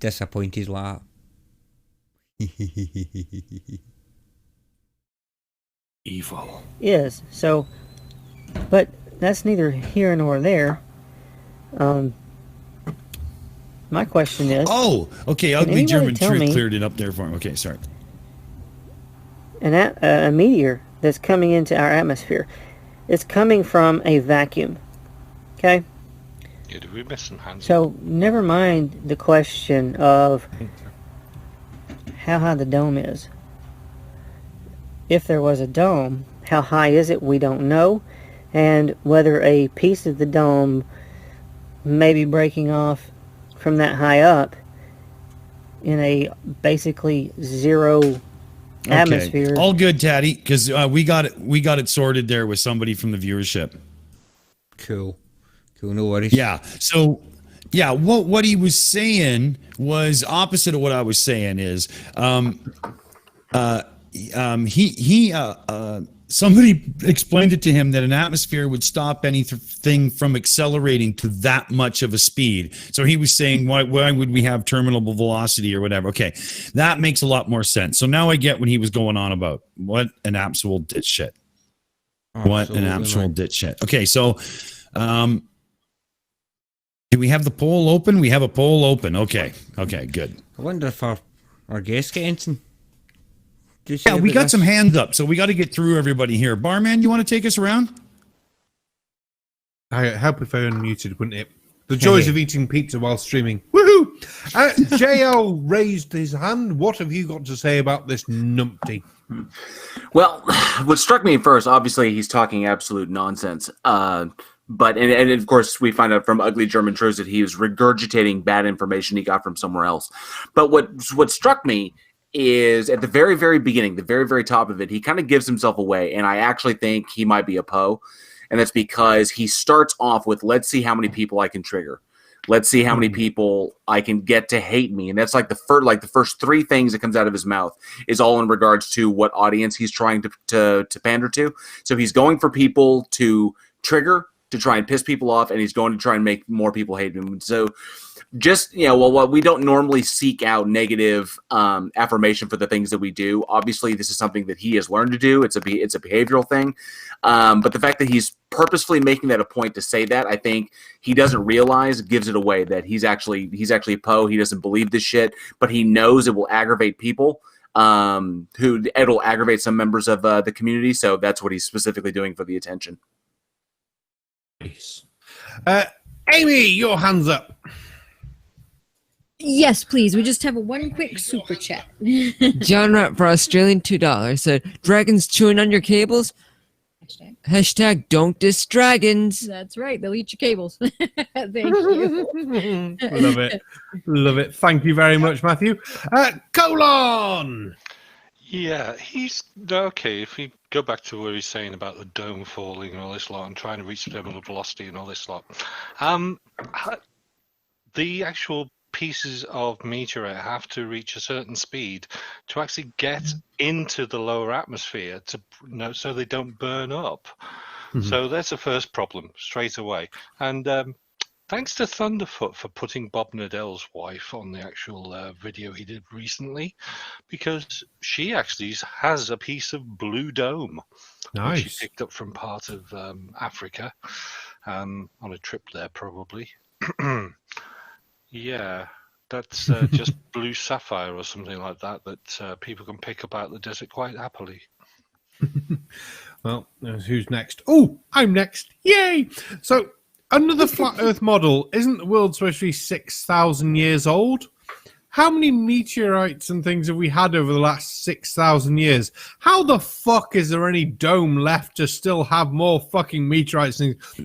disappointed like that. Evil. Yes, so, but that's neither here nor there. My question is... Oh, okay, Ugly German Truth cleared it up there for him. Okay, sorry. A meteor that's coming into our atmosphere, it's coming from a vacuum, okay? Yeah, did we miss some hands? So, never mind the question of how high the dome is. If there was a dome, how high is it? We don't know. And whether a piece of the dome may be breaking off from that high up in a basically zero atmosphere. All good, Tatty, because we got it sorted there with somebody from the viewership. Cool, no worries. Yeah, so yeah, what he was saying was opposite of what I somebody explained it to him that an atmosphere would stop anything from accelerating to that much of a speed. So he was saying, why would we have terminal velocity or whatever? Okay, that makes a lot more sense. So now I get what he was going on about. What an absolute ditch shit. What an absolute ditch shit. Okay, so do we have the poll open? We have a poll open. Okay, good. I wonder if our guests get anything. Yeah, we got some hands up, so we got to get through everybody here. Barman, you want to take us around? I help if I unmuted, wouldn't it? The joys of eating pizza while streaming. Woohoo! JL raised his hand. What have you got to say about this numpty? Well, what struck me first, obviously, he's talking absolute nonsense. But of course, we find out from Ugly German Truths that he was regurgitating bad information he got from somewhere else. But what struck me is at the very, very beginning, the very, very top of it, he kind of gives himself away, and I actually think he might be a Poe, and that's because he starts off with, let's see how many people I can trigger. Let's see how many people I can get to hate me. And that's like the first three things that comes out of his mouth is all in regards to what audience he's trying to pander to. So he's going for people to trigger, to try and piss people off, and he's going to try and make more people hate him. So just, what we don't normally seek out negative affirmation for the things that we do. Obviously, this is something that he has learned to do. It's a behavioral thing. But the fact that he's purposefully making that a point to say that, I think he doesn't realize, gives it away that he's actually a Poe. He doesn't believe this shit, but he knows it will aggravate people. It'll aggravate some members of the community. So that's what he's specifically doing for the attention. Amy, your hands up. Yes, please. We just have one quick super chat. John Rapp for Australian $2 said, "Dragons chewing on your cables? Hashtag don't diss dragons." That's right. They'll eat your cables. Thank you. Love it. Thank you very much, Matthew. Colon. Yeah, he's okay. If we go back to what he's saying about the dome falling and all this lot and trying to reach terminal velocity and all this lot, the actual pieces of meteorite have to reach a certain speed to actually get into the lower atmosphere so they don't burn up. So that's the first problem straight away. And thanks to Thunderfoot for putting Bob Nadell's wife on the actual video he did recently, because she actually has a piece of blue dome. Nice. Which she picked up from part of Africa on a trip there, probably. Yeah, that's just blue sapphire or something like that people can pick up out of the desert quite happily. Well, who's next? Oh, I'm next. Yay! So, under the flat Earth model, isn't the world supposed to be 6,000 years old? How many meteorites and things have we had over the last 6,000 years? How the fuck is there any dome left to still have more fucking meteorites?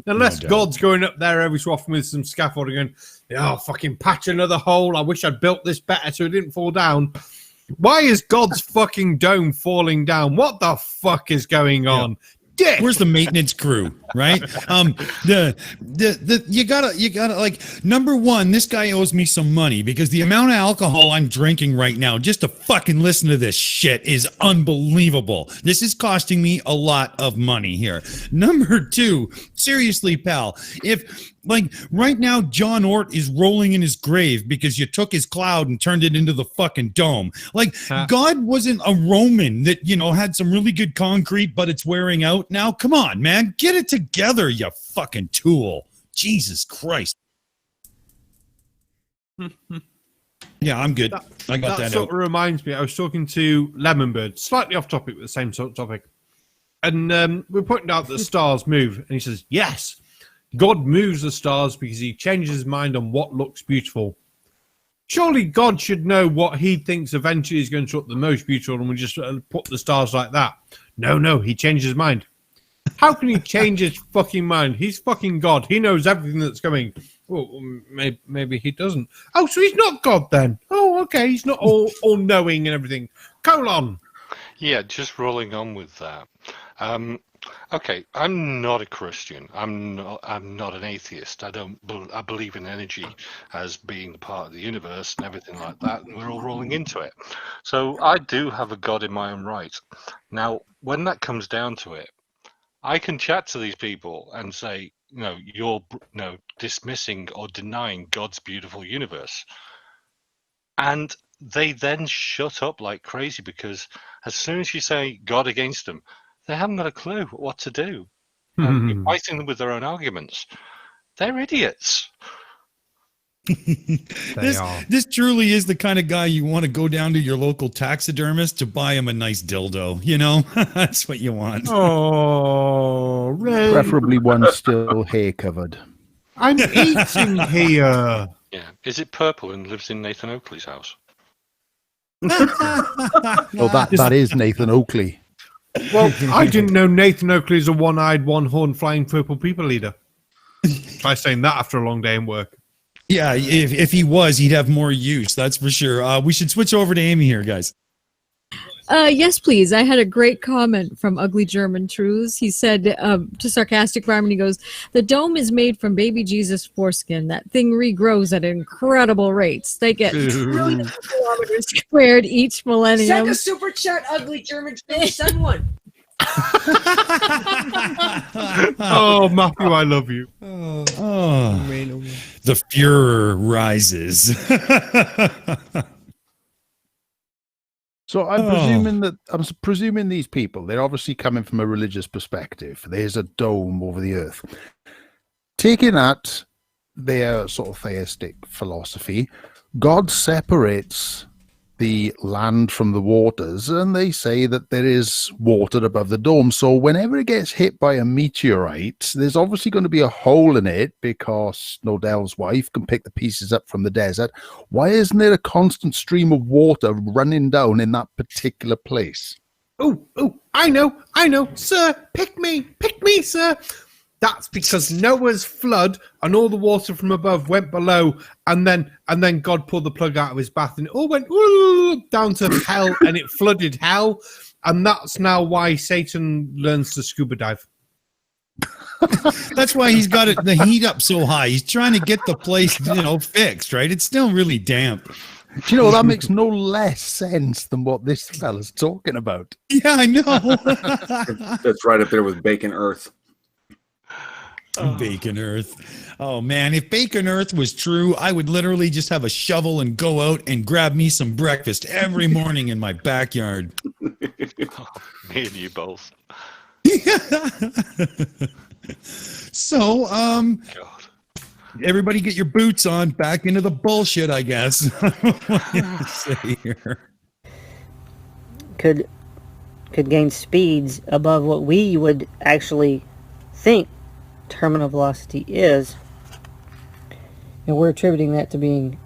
Unless God's going up there every so often with some scaffolding and, fucking patch another hole. I wish I'd built this better so it didn't fall down. Why is God's fucking dome falling down? What the fuck is going on? Dick. Where's the maintenance crew, right? You gotta like, number one, this guy owes me some money because the amount of alcohol I'm drinking right now just to fucking listen to this shit is unbelievable. This is costing me a lot of money here. Number two, seriously, pal, if like right now John Ort is rolling in his grave because you took his cloud and turned it into the fucking dome. Like, God wasn't a Roman that, had some really good concrete, but it's wearing out now. Come on, man. Get it together, you fucking tool. Jesus Christ. Yeah, I'm good. I got that sort out. of reminds me, I was talking to Lemonbird, slightly off topic, but the same sort of topic. And we're pointing out that the stars move. And he says, yes, God moves the stars because he changes his mind on what looks beautiful. Surely God should know what he thinks eventually is going to look the most beautiful, and we just put the stars like that. No, he changes his mind. How can he change his fucking mind? He's fucking God. He knows everything that's coming. Well, maybe he doesn't. Oh, so he's not God then. Oh, okay. He's not all knowing and everything. Colon. Yeah, just rolling on with that. Okay, I'm not a Christian. I'm not an atheist. I believe in energy as being part of the universe and everything like that, and we're all rolling into it. So I do have a God in my own right. Now, when that comes down to it, I can chat to these people and say, you're dismissing or denying God's beautiful universe. And they then shut up like crazy, because as soon as you say God against them, they haven't got a clue what to do. You're fighting them with their own arguments. They're idiots. This truly is the kind of guy you want to go down to your local taxidermist to buy him a nice dildo. That's what you want. Oh, Ray. Preferably one still hair covered. I'm eating here. Yeah. Is it purple and lives in Nathan Oakley's house? Oh, that is Nathan Oakley. Well, I didn't know Nathan Oakley is a one-eyed, one-horned, flying purple people eater. Try saying that after a long day in work. Yeah, if he was, he'd have more use. That's for sure. We should switch over to Aimee here, guys. Yes, please. I had a great comment from Ugly German Truths. He said to Sarcastic Barman, he goes, "The dome is made from baby Jesus foreskin. That thing regrows at incredible rates. They get trillions of kilometers squared each millennium." Send a super chat, Ugly German Truths. Send one. Oh, Matthew, I love you. The Fuhrer rises. So I'm presuming these people, they're obviously coming from a religious perspective. There's a dome over the earth. Taking that, their sort of theistic philosophy, God separates the land from the waters, and they say that there is water above the dome. So whenever it gets hit by a meteorite, there's obviously going to be a hole in it, because Nodell's wife can pick the pieces up from the desert. Why isn't there a constant stream of water running down in that particular place? Oh, I know, sir. Pick me, sir. That's because Noah's flood and all the water from above went below, and then God pulled the plug out of his bath, and it all went down to hell, and it flooded hell, and that's now why Satan learns to scuba dive. That's why he's got the heat up so high. He's trying to get the place, fixed, right? It's still really damp. Do you know, that makes no less sense than what this fella's talking about. Yeah, I know. That's right up there with Bacon Earth. Bacon Earth. Oh, man. If Bacon Earth was true, I would literally just have a shovel and go out and grab me some breakfast every morning in my backyard. Me and you both. So, God. Everybody get your boots on, back into the bullshit, I guess. What do you have to say here? Could gain speeds above what we would actually think terminal velocity is, and we're attributing that to being,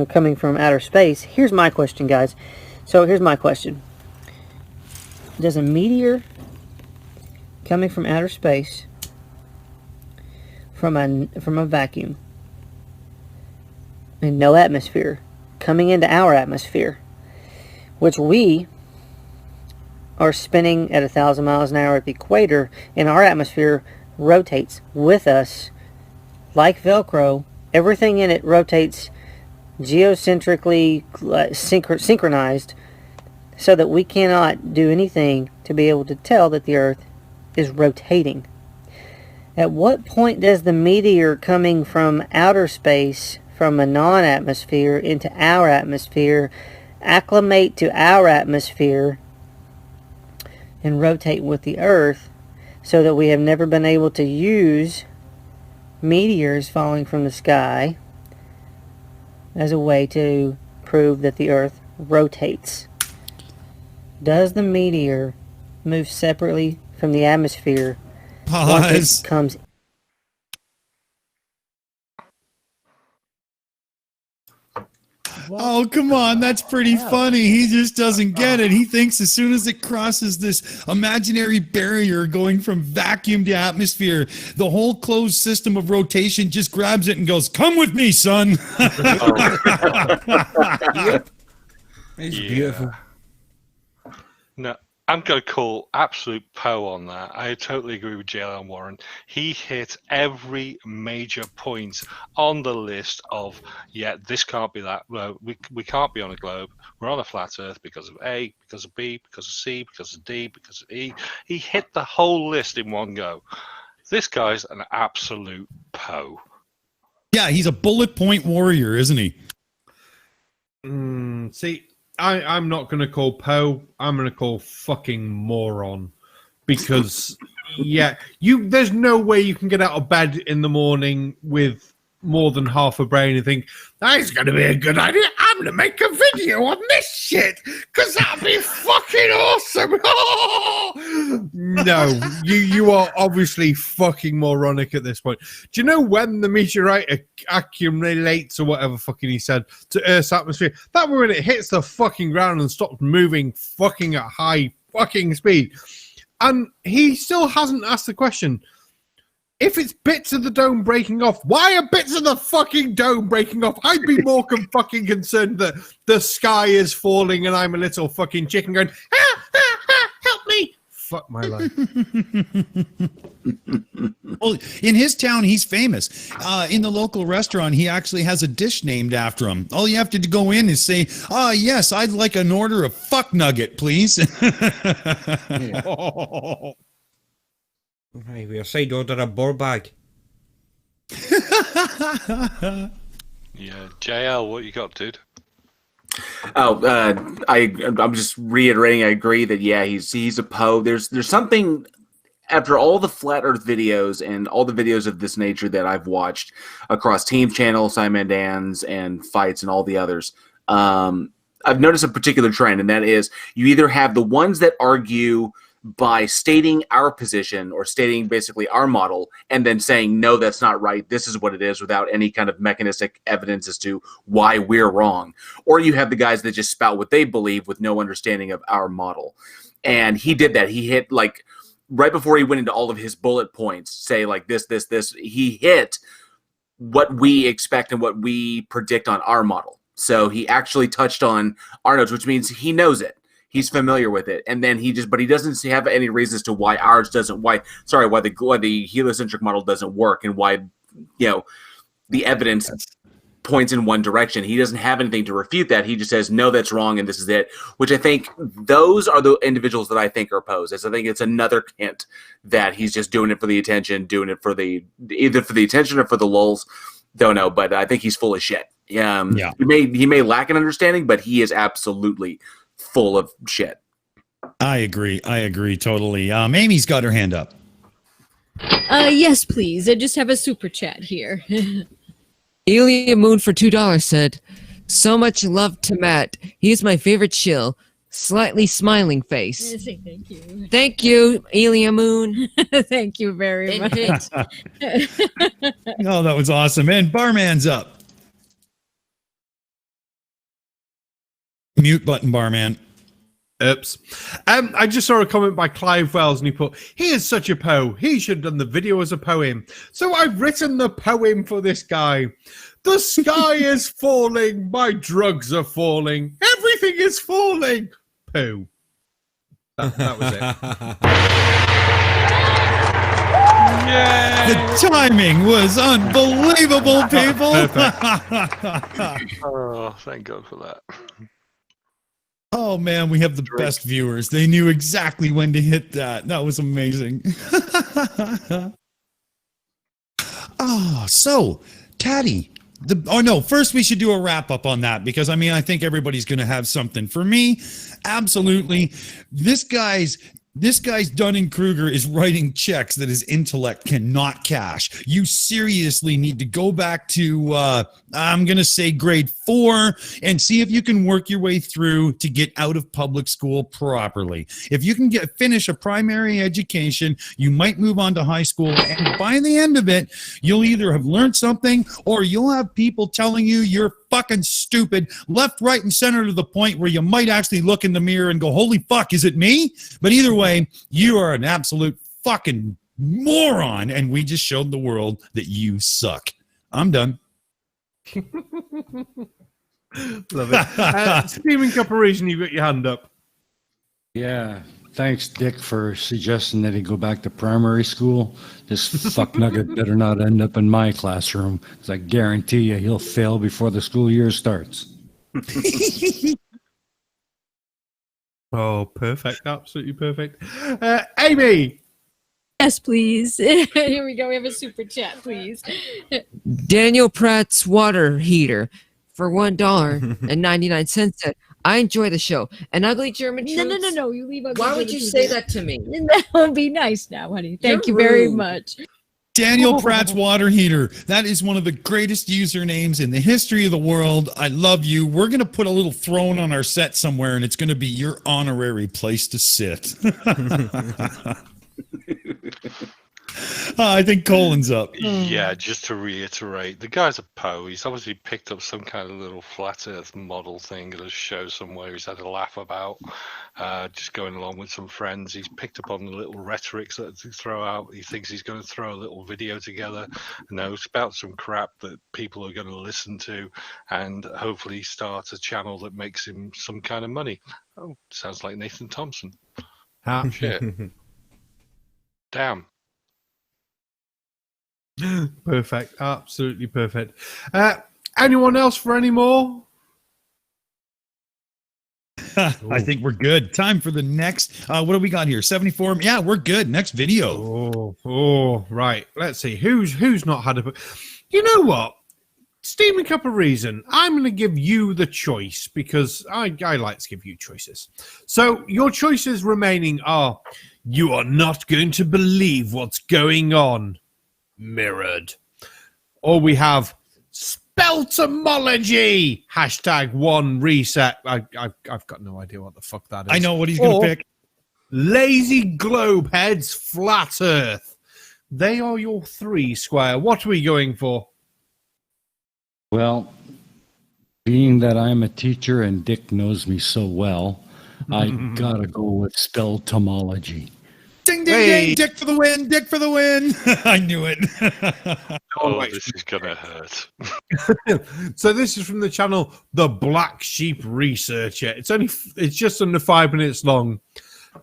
coming from outer space. Here's my question, guys. So here's my question. Does a meteor coming from outer space, from a vacuum and no atmosphere, coming into our atmosphere, which we are spinning at 1,000 miles an hour at the equator, and our atmosphere rotates with us like Velcro. Everything in it rotates geocentrically synchronized, so that we cannot do anything to be able to tell that the Earth is rotating. At what point does the meteor coming from outer space, from a non-atmosphere into our atmosphere, acclimate to our atmosphere and rotate with the Earth, so that we have never been able to use meteors falling from the sky as a way to prove that the Earth rotates? Does the meteor move separately from the atmosphere once it comes? Oh, come on. That's pretty funny. He just doesn't get it. He thinks as soon as it crosses this imaginary barrier going from vacuum to atmosphere, the whole closed system of rotation just grabs it and goes, "Come with me, son." It's beautiful. No, I'm going to call absolute Poe on that. I totally agree with J.L Warren. He hit every major point on the list of, this can't be that. We can't be on a globe. We're on a flat Earth because of A, because of B, because of C, because of D, because of E. He hit the whole list in one go. This guy's an absolute Poe. Yeah, he's a bullet point warrior, isn't he? See, I'm not going to call Poe. I'm going to call fucking moron. Because, there's no way you can get out of bed in the morning with more than half a brain and think, that's going to be a good idea. I'm going to make a video on this shit because that'll be fucking awesome. No, you are obviously fucking moronic at this point. Do you know when the meteorite accumulates or whatever fucking he said to Earth's atmosphere? That when it hits the fucking ground and stops moving fucking at high fucking speed. And he still hasn't asked the question, if it's bits of the dome breaking off, why are bits of the fucking dome breaking off? I'd be more fucking concerned that the sky is falling and I'm a little fucking chicken going, help me. Fuck my life. Well, in his town, he's famous. In the local restaurant, he actually has a dish named after him. All you have to go in is say, yes, I'd like an order of fuck nugget, please. Right, we are side order a boar bag. Yeah, JL, what you got, dude? I'm just reiterating. I agree that he's a Poe. There's something after all the flat Earth videos and all the videos of this nature that I've watched across Team Channel, Simon Dan's, and Fights, and all the others. I've noticed a particular trend, and that is you either have the ones that argue by stating our position or stating basically our model and then saying, no, that's not right, this is what it is, without any kind of mechanistic evidence as to why we're wrong. Or you have the guys that just spout what they believe with no understanding of our model. And he did that. He hit, like, right before he went into all of his bullet points, say like this, he hit what we expect and what we predict on our model. So he actually touched on our notes, which means he knows it. He's familiar with it, and then he doesn't have any reasons to why ours doesn't. Why the heliocentric model doesn't work, and why the evidence points in one direction. He doesn't have anything to refute that. He just says, no, that's wrong, and this is it. Which I think those are the individuals that I think are Poes. I think it's another hint that he's just doing it for the attention, doing it for either for the attention or for the lulz. Don't know, but I think he's full of shit. He may lack an understanding, but he is absolutely full of shit. I agree totally. Amy's got her hand up. Yes, please. I just have a super chat here. Alien Moon for $2 said, so much love to Matt. He's my favorite shill. Slightly smiling face. Thank you. Thank you, Alien Moon. Thank you very much. Oh, that was awesome. And Barman's up. Mute button, Barman. Oops. I just saw a comment by Clive Wells, and he put, he is such a Poe. He should have done the video as a poem. So I've written the poem for this guy. The sky is falling. My drugs are falling. Everything is falling. Poe. That was it. Yay! The timing was unbelievable, people. Oh, thank God for that. Oh man, we have the best viewers. They knew exactly when to hit that. That was amazing. So Tatty, first we should do a wrap up on that, because I think everybody's going to have something. For me, absolutely, this guy's Dunning-Kruger is writing checks that his intellect cannot cash. You seriously need to go back to, I'm going to say grade 4, and see if you can work your way through to get out of public school properly. If you can finish a primary education, you might move on to high school, and by the end of it, you'll either have learned something, or you'll have people telling you you're fucking stupid, left, right, and center, to the point where you might actually look in the mirror and go, holy fuck, is it me? But either way, you are an absolute fucking moron, and we just showed the world that you suck. I'm done. Love it. Steven Corporation, you've got your hand up. Yeah. Thanks, Dick, for suggesting that he go back to primary school. This fucknugget better not end up in my classroom, because I guarantee you he'll fail before the school year starts. Oh, perfect. Absolutely perfect. Aimee! Yes, please. Here we go. We have a super chat, please. Daniel Pratt's water heater for $1.99 said, I enjoy the show. An ugly German truth. No. You leave. Why would you say that to me? That would be nice now, honey. Thank you very much. Daniel Pratt's water heater. That is one of the greatest usernames in the history of the world. I love you. We're going to put a little throne on our set somewhere, and it's going to be your honorary place to sit. I think Colin's up. Yeah, just to reiterate, the guy's a Poe. He's obviously picked up some kind of little flat Earth model thing at a show somewhere he's had a laugh about, just going along with some friends. He's picked up on the little rhetorics that to throw out. He thinks he's going to throw a little video together and spout some crap that people are going to listen to, and hopefully start a channel that makes him some kind of money. Oh, sounds like Nathan Thompson. Shit. Damn. Perfect. Absolutely perfect. Anyone else for any more? I think we're good. Time for the next. What do we got here? 74. Yeah, we're good. Next video. Oh, right. Let's see. Who's not had a... You know what? Steaming Cup of Reason, I'm going to give you the choice because I like to give you choices. So your choices remaining are, you are not going to believe what's going on. Mirrored. Or we have Speltomology. #1 reset. I've got no idea what the fuck that is. I know what he's going to pick. Lazy globe heads, flat earth. They are your 3 square. What are we going for? Well, being that I'm a teacher and Dick knows me so well, I gotta go with Speltomology. Ding, ding, ding. Dick for the win. Dick for the win. I knew it. This is going to hurt. So this is from the channel The Black Sheep Researcher. It's just under 5 minutes long.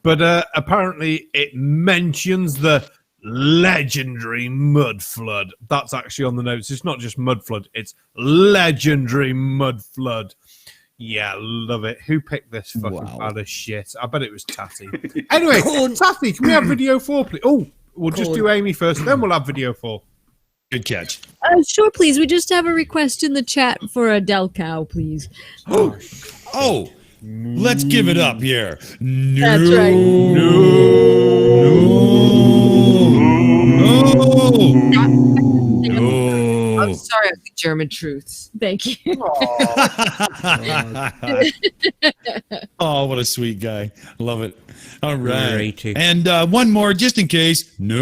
But apparently it mentions the legendary mud flood. That's actually on the notes. It's not just mud flood. It's legendary mud flood. Yeah, love it. Who picked this fucking pile of shit? I bet it was Tatty. Anyway, Tatty, can we have video 4, please? Oh, we'll just do Aimee first, then we'll have video 4. Good catch. Sure, please. We just have a request in the chat for a Del Cow, please. Oh, let's give it up here. No. That's right. No. I'm sorry, ugly German truths. Thank you. Oh, what a sweet guy. Love it. All right. Righty. And one more just in case. No.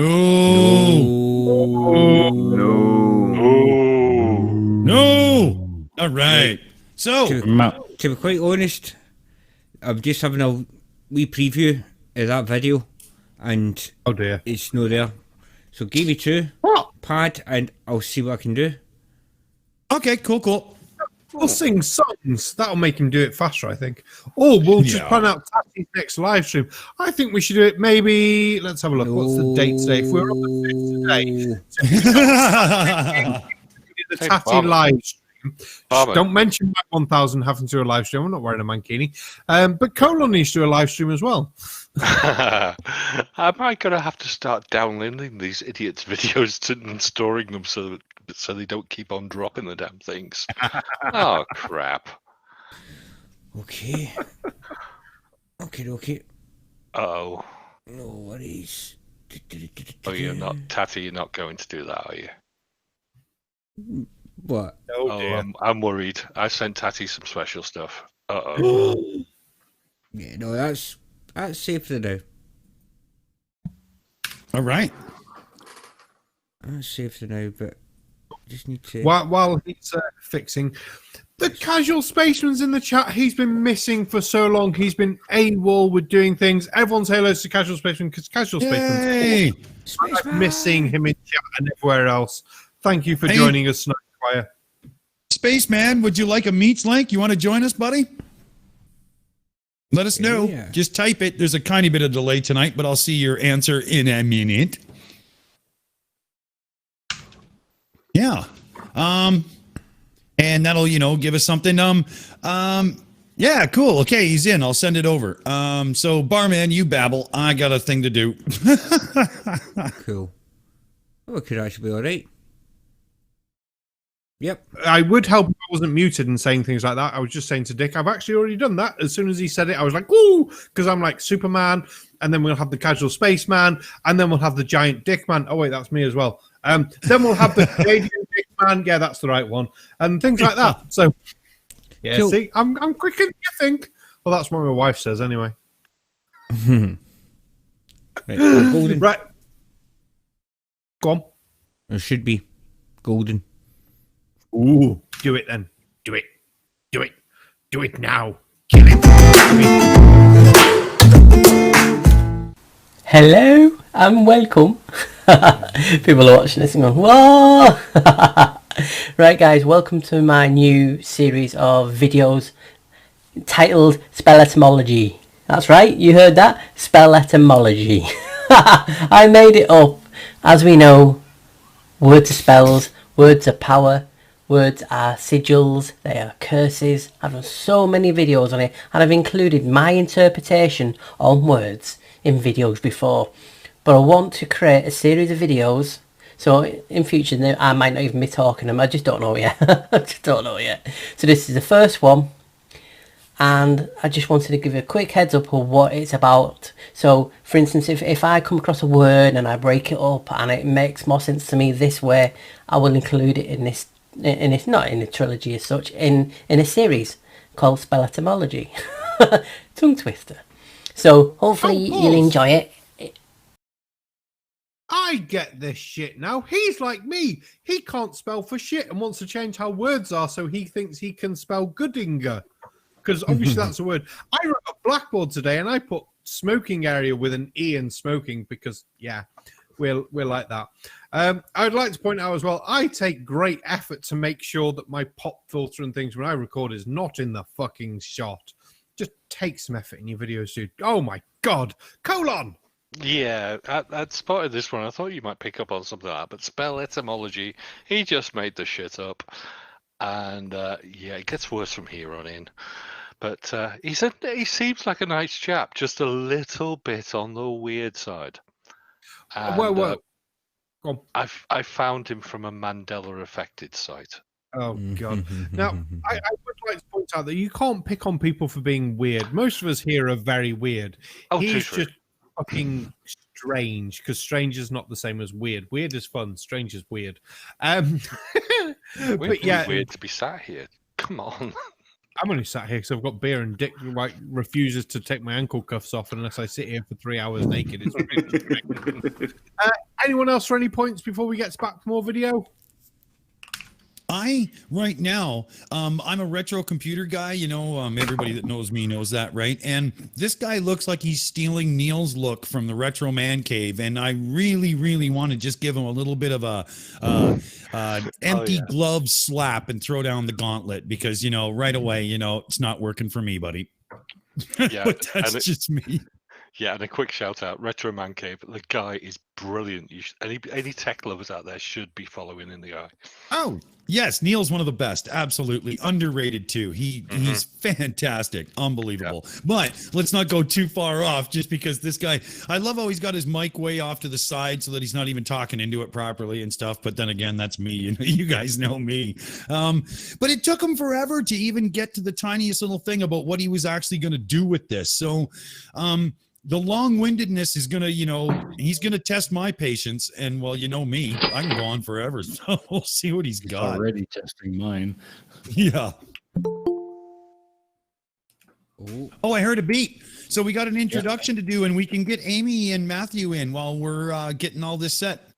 All right. So, to be quite honest, I'm just having a wee preview of that video, and oh dear, it's no there. So give me 2 pad, and I'll see what I can do. Okay, cool. We'll sing songs. That'll make him do it faster, I think. Or we'll just plan out Tatty's next live stream. I think we should do it maybe... Let's have a look. What's the date today? If we're on the 5th today. The Tatty live stream. Don't mention my 1000 having to do a live stream. I'm not wearing a mankini. But Colon needs to do a live stream as well. Am I going to have to start downloading these idiots' videos and storing them so they don't keep on dropping the damn things? Oh, crap. Okay. Okay. Uh-oh. No worries. Oh, you're not, Tatty, you're not going to do that, are you? What? Oh, I'm worried. I sent Tatty some special stuff. Uh-oh. Yeah, no, that's safe for now. All right. That's safe for now, but just need to... While he's fixing... The Casual Spaceman's in the chat. He's been missing for so long. He's been AWOL with doing things. Everyone's halos to Casual Spaceman because Casual Spaceman's missing him in chat and everywhere else. Thank you for joining us, Snipe Choir. Spaceman, would you like a meats link? You want to join us, buddy? Let us know. Yeah. Just type it. There's a tiny bit of delay tonight, but I'll see your answer in a minute. Yeah. And that'll, give us something. Yeah, cool. Okay, he's in. I'll send it over. So Barman, you babble. I got a thing to do. Cool. Oh, it could actually be all right. Yep. I would help if I wasn't muted and saying things like that. I was just saying to Dick, I've actually already done that. As soon as he said it, I was like, woo! Because I'm like Superman, and then we'll have the casual spaceman, and then we'll have the giant dick man. Oh, wait, that's me as well. Then we'll have the Canadian dick man. Yeah, that's the right one. And things like that. So, yeah, Cool. see, I'm quicker than you think. Well, that's what my wife says anyway. Right, golden. Right. Go on. It should be golden. Ooh, do it then. Do it. Do it. Do it now. Kill it. Hello and welcome. People are watching this and going, whoa! Right, guys, welcome to my new series of videos titled Spell Etymology. That's right, you heard that? Spell Etymology. I made it up. As we know, words are spells, words are power, words are sigils, they are curses. I've done so many videos on it, and I've included my interpretation on words in videos before. But I want to create a series of videos, so in future I might not even be talking them. I just don't know yet. I just don't know yet. So this is the first one, and I just wanted to give you a quick heads up of what it's about. So for instance, if I come across a word and I break it up and it makes more sense to me this way, I will include it in this not in a trilogy as such, in a series called Spell Etymology. Tongue twister. So hopefully you'll enjoy it. I get this shit now. He's like me. He can't spell for shit and wants to change how words are so he thinks he can spell Goodinger. Because obviously that's a word. I wrote a blackboard today and I put smoking area with an E in smoking because, yeah, we're like that. I would like to point out as well, I take great effort to make sure that my pop filter and things when I record is not in the fucking shot. Just take some effort in your videos, dude. Oh my God. Colon! Yeah, I'd spotted this one. I thought you might pick up on something like that, but spell etymology, he just made the shit up. And yeah, it gets worse from here on in. But he seems like a nice chap, just a little bit on the weird side. And, Well. I found him from a Mandela affected site. Oh God! Now I would like to point out that you can't pick on people for being weird. Most of us here are very weird. Oh, He's true. just fucking strange because strange is not the same as weird. Weird is fun. Strange is weird. But yeah, weird to be sat here. Come on. I'm only sat here because I've got beer and Dick like refuses to take my ankle cuffs off unless I sit here for 3 hours naked. It's really anyone else for any points before we get back to more video? Right now, I'm a retro computer guy, everybody that knows me knows that, right? And this guy looks like he's stealing Neil's look from the Retro Man Cave, and I really, really want to just give him a little bit of a empty glove slap and throw down the gauntlet because, right away, it's not working for me, buddy. Yeah, but that's just me. Yeah, and a quick shout out, Retro Man Cave. The guy is brilliant. Any tech lovers out there should be following in the guy. Oh, yes, Neil's one of the best. Absolutely. Underrated too. He's fantastic. Unbelievable. Yeah. But let's not go too far off just because this guy, I love how he's got his mic way off to the side so that he's not even talking into it properly and stuff. But then again, that's me. You guys know me. But it took him forever to even get to the tiniest little thing about what he was actually going to do with this. So, the long-windedness is going to, he's going to test my patience. And, well, me, I can go on forever. So we'll see what he's got. Already testing mine. Yeah. Oh, I heard a beat. So we got an introduction to do, and we can get Aimee and Matthew in while we're getting all this set.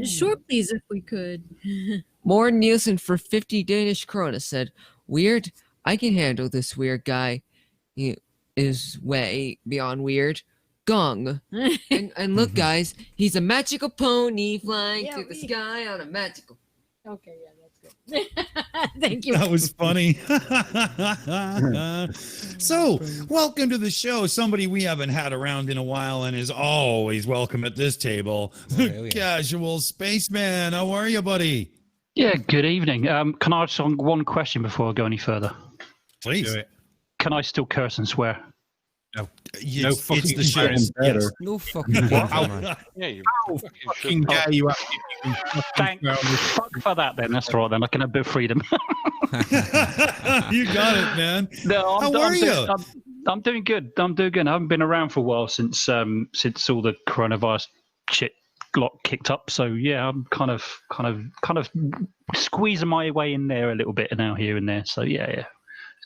Sure, please, if we could. More Nielsen for 50 Danish krona said, weird? I can handle this weird guy. He is way beyond weird. Gong. and look, guys, he's a magical pony flying to the sky on a magical. Okay, yeah, that's Thank you. That was funny. So, welcome to the show. Somebody we haven't had around in a while and is always welcome at this table. The Casual Spaceman. How are you, buddy? Yeah, good evening. Can I ask one question before I go any further? Please. Do it. Can I still curse and swear? No. No fucking the show's better. No fucking man. Yeah, you Fucking dare you Thank fuck for that then. That's right then. I can have a bit of freedom. You got it, man. No, How are you? I'm doing good. I'm doing good. I haven't been around for a while since all the coronavirus shit got kicked up. So yeah, I'm kind of squeezing my way in there a little bit now, here and there. So yeah.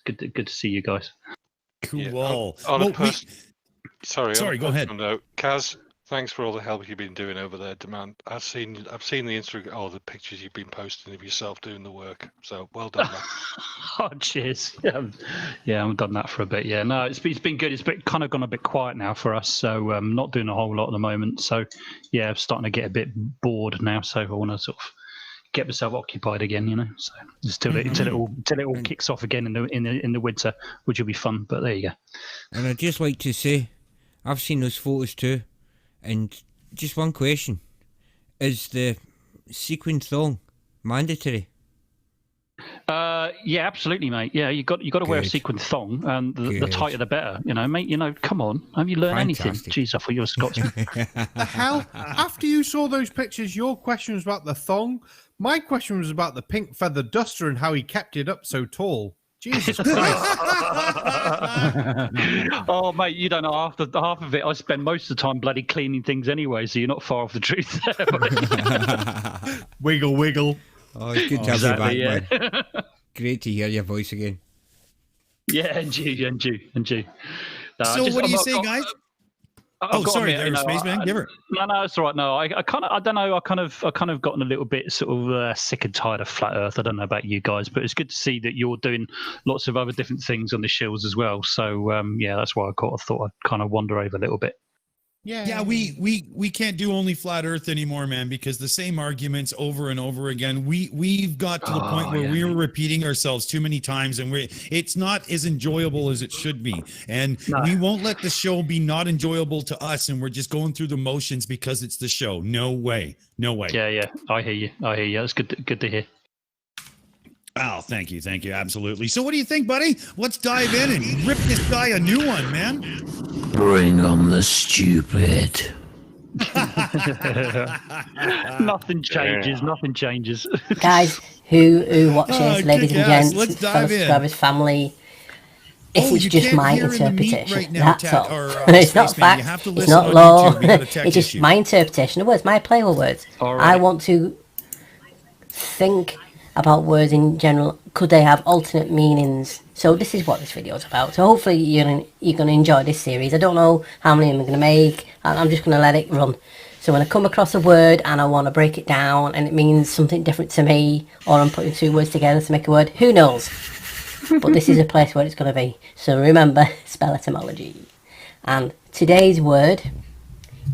It's good to see you guys. Cool. Yeah. Sorry, go ahead. No, Kaz, thanks for all the help you've been doing over there, Demand. I've seen the the pictures you've been posting of yourself doing the work. So well done. Oh, cheers. Yeah, I haven't done that for a bit. Yeah, no, it's been good. It's kind of gone a bit quiet now for us. So not doing a whole lot at the moment. So yeah, I'm starting to get a bit bored now. So I want to sort of get myself occupied again, so until it all kicks off again in the winter, which will be fun. But there you go. And I'd just like to say, I've seen those photos too, and just one question: is the sequin thong mandatory? Yeah, absolutely, mate. Yeah, you got to wear a sequin thong, and the tighter the better. Mate. Come on, have you learned anything? Jeez, I thought you were Scotsman. The hell? After you saw those pictures, your question was about the thong. My question was about the pink feather duster and how he kept it up so tall. Jesus Christ. Oh, mate, you don't know half of it. I spend most of the time bloody cleaning things anyway, so you're not far off the truth there. Wiggle. Oh, it's good to have you back, man. Great to hear your voice again. Yeah, and you. So what do you say, guys? Sorry, there, Spaceman. Give her. No, it's all right. No, I don't know. I kind of gotten a little bit sort of sick and tired of flat Earth. I don't know about you guys, but it's good to see that you're doing lots of other different things on the Shills as well. So yeah, that's why I thought I'd kind of wander over a little bit. Yeah, we can't do only flat Earth anymore, man, because the same arguments over and over again. We've got to the point where we were repeating ourselves too many times, and it's not as enjoyable as it should be. And we won't let the show be not enjoyable to us, and we're just going through the motions because it's the show. No way. Yeah. I hear you. It's good to hear. Oh, thank you, absolutely. So what do you think, buddy? Let's dive in and rip this guy a new one, man. Bring on the stupid. Nothing changes. Guys who watch this, ladies and gents, let's dive in. Subscribers, family. This is just my interpretation. Right now, that's all. It's not fact. It's not law. It's just my interpretation of words, my play with words. Right. I want to think about words in general. Could they have alternate meanings? So this is what this video is about. So hopefully you're going to enjoy this series. I don't know how many I'm going to make. I'm just going to let it run. So when I come across a word and I want to break it down and it means something different to me, or I'm putting two words together to make a word, who knows? But this is a place where it's going to be. So remember, spell etymology. And today's word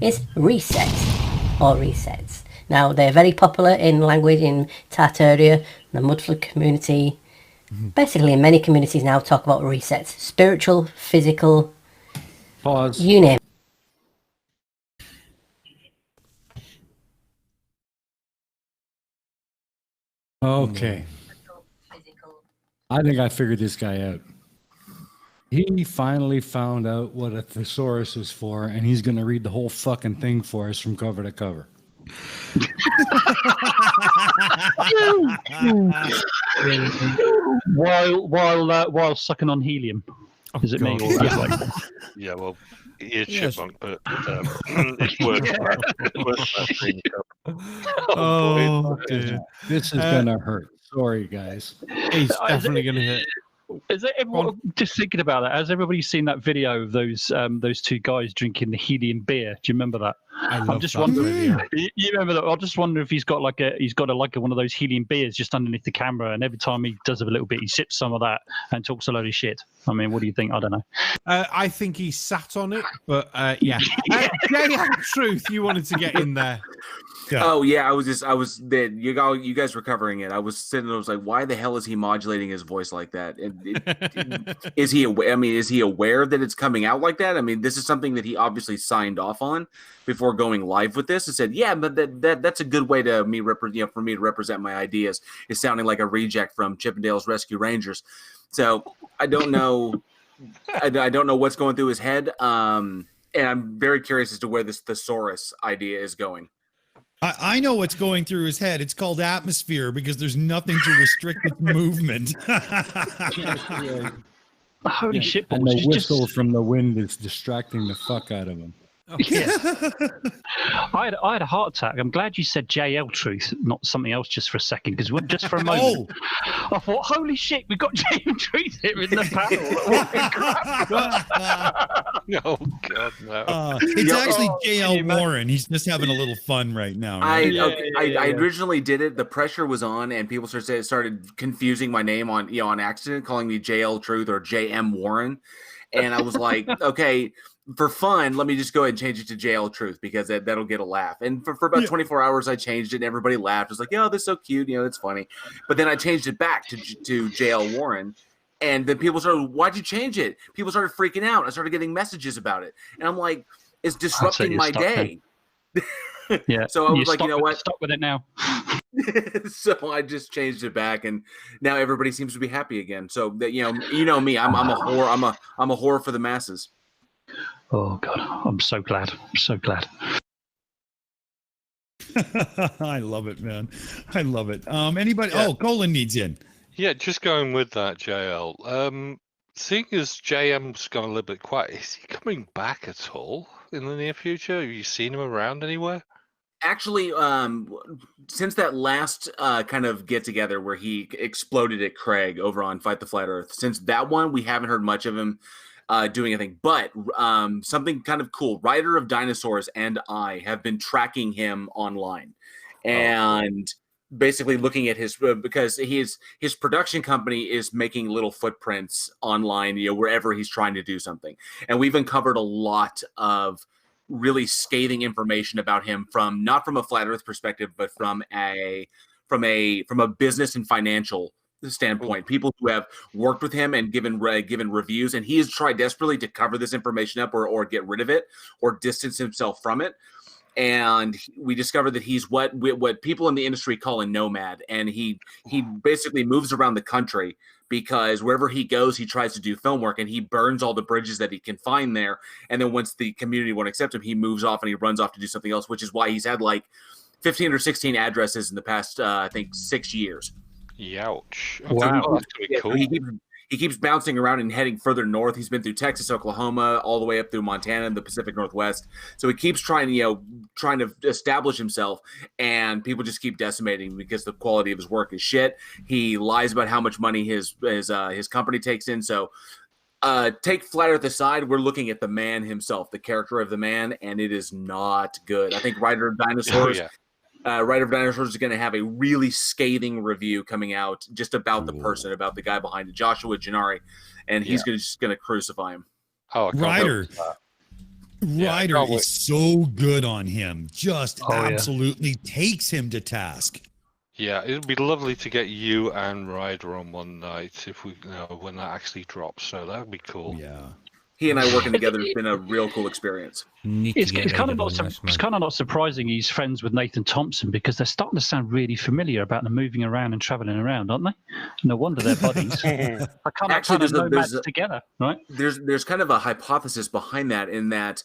is reset, or resets. Now, they're very popular in language in Tartaria, the Mudflood community. Basically, in many communities now talk about resets. Spiritual, physical, pause. You name it. Okay. I think I figured this guy out. He finally found out what a thesaurus is for, and he's going to read the whole fucking thing for us from cover to cover. while sucking on helium. Is it me? Or yeah, well, he is chipmunk, but it's worth Oh, dude. This is gonna hurt. Sorry, guys. He's definitely gonna hit. Is it everyone, just thinking about that? Has everybody seen that video of those two guys drinking the helium beer? Do you remember that? I'm just wondering. You remember that? I just wonder if he's got one of those helium beers just underneath the camera, and every time he does a little bit, he sips some of that and talks a load of shit. I mean, what do you think? I don't know. I think he sat on it, but yeah. JL Truth, you wanted to get in there. Yeah. Oh yeah, you guys were covering it. I was sitting there, I was like, why the hell is he modulating his voice like that? Is he aware? I mean, is he aware that it's coming out like that? I mean, this is something that he obviously signed off on before going live with this and said, yeah, but that's a good way to for me to represent my ideas. Is sounding like a reject from Chippendale's Rescue Rangers. So I don't know. I don't know what's going through his head. And I'm very curious as to where this thesaurus idea is going. I know what's going through his head. It's called atmosphere because there's nothing to restrict its movement. Holy shit! And the whistle from the wind is distracting the fuck out of him. Yeah. I had a heart attack. I'm glad you said JL Truth, not something else, just for a second, because just for a moment, I thought, "Holy shit, we got JL Truth here in the panel!" Oh God, no! It's actually J.L. Warren. He's just having a little fun right now. Right? I originally did it. The pressure was on, and people started confusing my name on accident, calling me JL Truth or JM Warren, and I was like, okay. For fun, let me just go ahead and change it to JL Truth because that'll get a laugh. And for about 24 hours, I changed it and everybody laughed. It was like, oh, this is so cute. It's funny. But then I changed it back to JL Warren. And then people started, why'd you change it? People started freaking out. I started getting messages about it. And I'm like, it's disrupting my day. Yeah. So I was like, you know what? Stop with it now. So I just changed it back, and now everybody seems to be happy again. So that you know me, I'm a whore. I'm a whore for the masses. Oh God, I'm so glad. I'm so glad. I love it, man. I love it. Anybody? Yeah. Oh, Colin needs in. Yeah, just going with that, JL. Seeing as JM's gone a little bit quiet, is he coming back at all in the near future? Have you seen him around anywhere? Actually, since that last kind of get-together where he exploded at Craig over on Fight the Flat Earth, since that one, we haven't heard much of him doing anything. But something kind of cool. Writer of Dinosaurs and I have been tracking him online. And basically looking at his because his production company is making little footprints online, wherever he's trying to do something. And we've uncovered a lot of really scathing information about him not from a flat earth perspective, but from a business and financial standpoint. People who have worked with him and given reviews, and he has tried desperately to cover this information up or get rid of it or distance himself from it. And we discovered that he's what people in the industry call a nomad, and he basically moves around the country because wherever he goes, he tries to do film work, and he burns all the bridges that he can find there. And then once the community won't accept him, he moves off and he runs off to do something else, which is why he's had like 15 or 16 addresses in the past, I think, 6 years. Youch. Wow. That's gonna be cool. He keeps bouncing around and heading further north. He's been through Texas, Oklahoma, all the way up through Montana and the Pacific Northwest. So he keeps trying to establish himself, and people just keep decimating because the quality of his work is shit. He lies about how much money his company takes in. So take Flat Earth aside, we're looking at the man himself, the character of the man, and it is not good. I think Writer of Dinosaurs. Writer of Dinosaurs is going to have a really scathing review coming out just about the person, about the guy behind it, Joshua Gennari, and he's just going to crucify him. Ryder is so good on him. Just absolutely takes him to task. Yeah, it would be lovely to get you and Ryder on one night if we when that actually drops. So that would be cool. Yeah. He and I working together has been a real cool experience. It's kind of not surprising he's friends with Nathan Thompson because they're starting to sound really familiar about them moving around and traveling around, aren't they? No wonder they're buddies. I can't actually nomads together, right? There's kind of a hypothesis behind that in that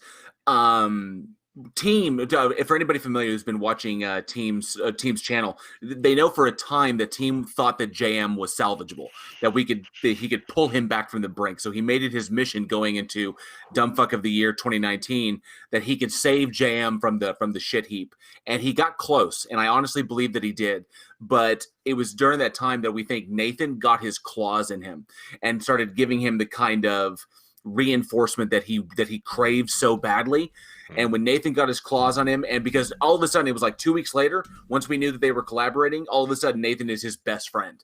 Team, for anybody familiar who's been watching Team's channel, they know for a time that Team thought that JM was salvageable, that he could pull him back from the brink. So he made it his mission going into Dumbfuck of the Year 2019 that he could save JM from the shit heap, and he got close. And I honestly believe that he did, but it was during that time that we think Nathan got his claws in him and started giving him the kind of reinforcement that he craved so badly. And when Nathan got his claws on him, and because all of a sudden it was like 2 weeks later, once we knew that they were collaborating, all of a sudden Nathan is his best friend.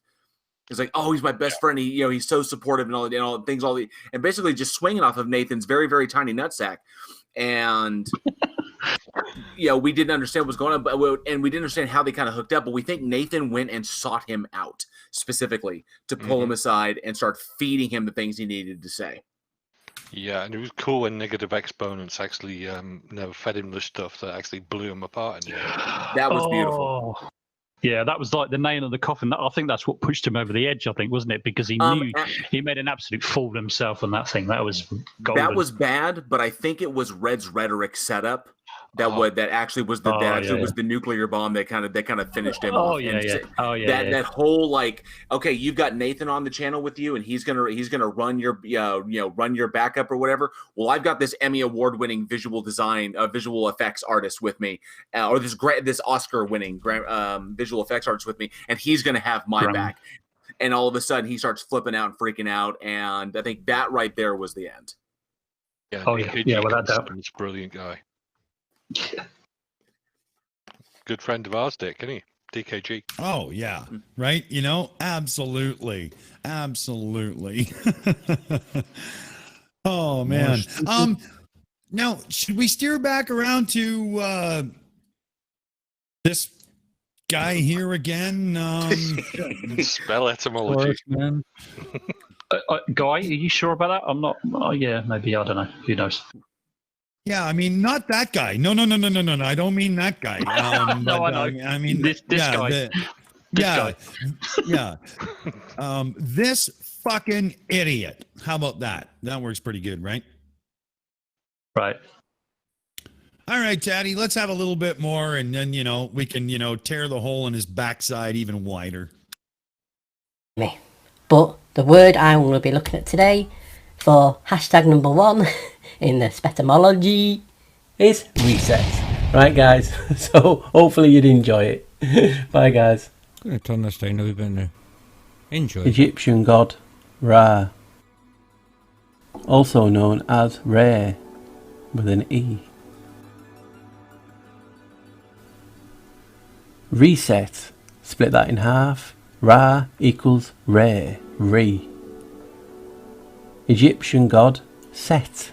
It's like, oh, he's my best friend. He's so supportive and all things, and basically just swinging off of Nathan's very, very tiny nutsack. And we didn't understand what was going on, and we didn't understand how they kind of hooked up. But we think Nathan went and sought him out specifically to pull him aside and start feeding him the things he needed to say. Yeah, and it was cool when negative exponents actually never fed him the stuff that actually blew him apart. That was beautiful. Yeah, that was like the nail in the coffin. I think that's what pushed him over the edge, I think, wasn't it? Because he knew he made an absolute fool of himself on that thing. That was golden. That was bad, but I think it was Red's rhetoric setup that actually was was the nuclear bomb that kind of finished him off. That whole like, okay, you've got Nathan on the channel with you, and he's gonna run your run your backup or whatever. Well, I've got this Emmy award-winning visual effects artist with me, or this Oscar-winning visual effects artist with me, and he's gonna have my back. And all of a sudden, he starts flipping out and freaking out, and I think that right there was the end. Yeah, without doubt, he's a brilliant guy. Good friend of ours, Dick, isn't he? DKG. Oh yeah, right. Absolutely. Oh man. Now should we steer back around to this guy here again? Spell etymology. Man. Guy, are you sure about that? I'm not. Oh yeah, maybe. I don't know. Who knows? Yeah, I mean, not that guy. No. I don't mean that guy. No, I know. I mean this guy. Guy. This fucking idiot. How about that? That works pretty good, right? Right. All right, Tatty, let's have a little bit more, and then, we can, tear the hole in his backside even wider. But the word I want to be looking at today for hashtag number 1 in the spetymology is reset. Right, guys? So hopefully you'd enjoy it. Bye, guys. I'm going to turn this down a wee bit now. Enjoy. Egyptian god Ra, also known as Re with an E. Reset, split that in half. Ra equals Re. Egyptian god Set,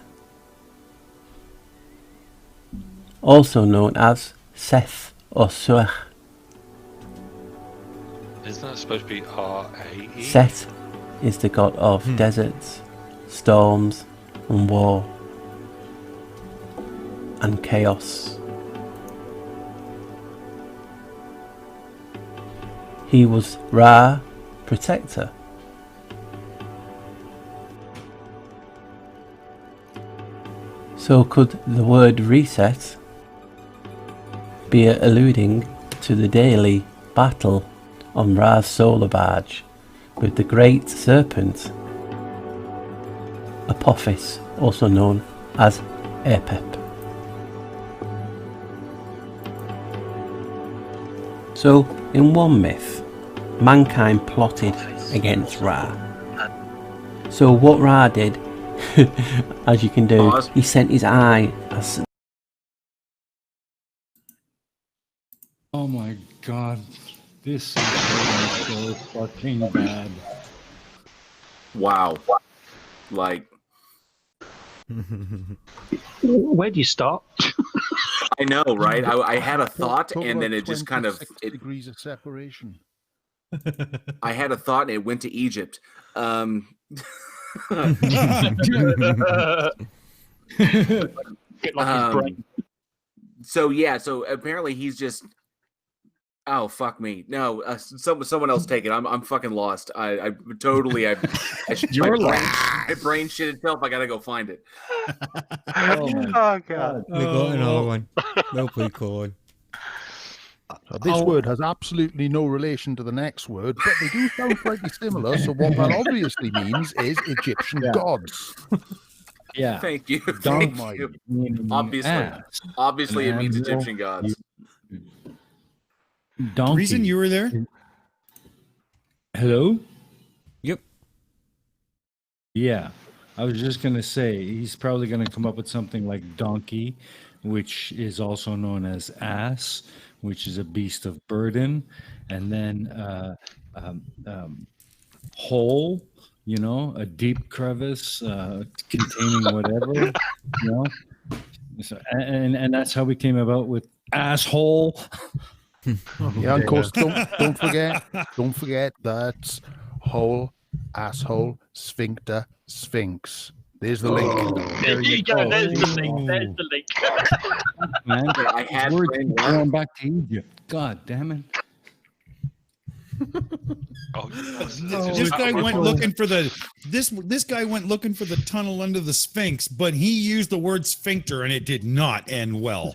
also known as Seth or Suach. Isn't that supposed to be R-A-E? Set is the god of deserts, storms, and war, and chaos. He was Ra, protector. So could the word reset be alluding to the daily battle on Ra's solar barge with the great serpent Apophis, also known as Apep? So, in one myth, mankind plotted against Ra. So what Ra did, as you can do, he sent his eye as... Oh my god, this is so fucking bad. Wow. Like... Where do you start? I know, right? I had a thought, and then it just kind of... degrees of separation. I had a thought, and it went to Egypt. So apparently he's just... Oh, fuck me. No, someone else take it. I'm fucking lost. I totally... my brain shit itself. I gotta go find it. Oh, God. We got another one. Well played, Colin. This word has absolutely no relation to the next word, but they do sound slightly similar, so what that obviously means is Egyptian gods. Yeah. Thank you. Don't Thank you. Obviously it means Egyptian gods. Donkey. Reason you were there? Hello? Yep. Yeah. I was just going to say, he's probably going to come up with something like donkey, which is also known as ass, which is a beast of burden, and then hole, a deep crevice containing whatever, So, and that's how we came about with asshole. Yeah, of course. Don't forget that's hole, asshole, sphincter, sphinx. There's the link. There you go. There's the link. There's the link. Man, I had words brain going back to Egypt. God damn it. This guy went looking for the this guy went looking for the tunnel under the Sphinx, but he used the word sphincter and it did not end well.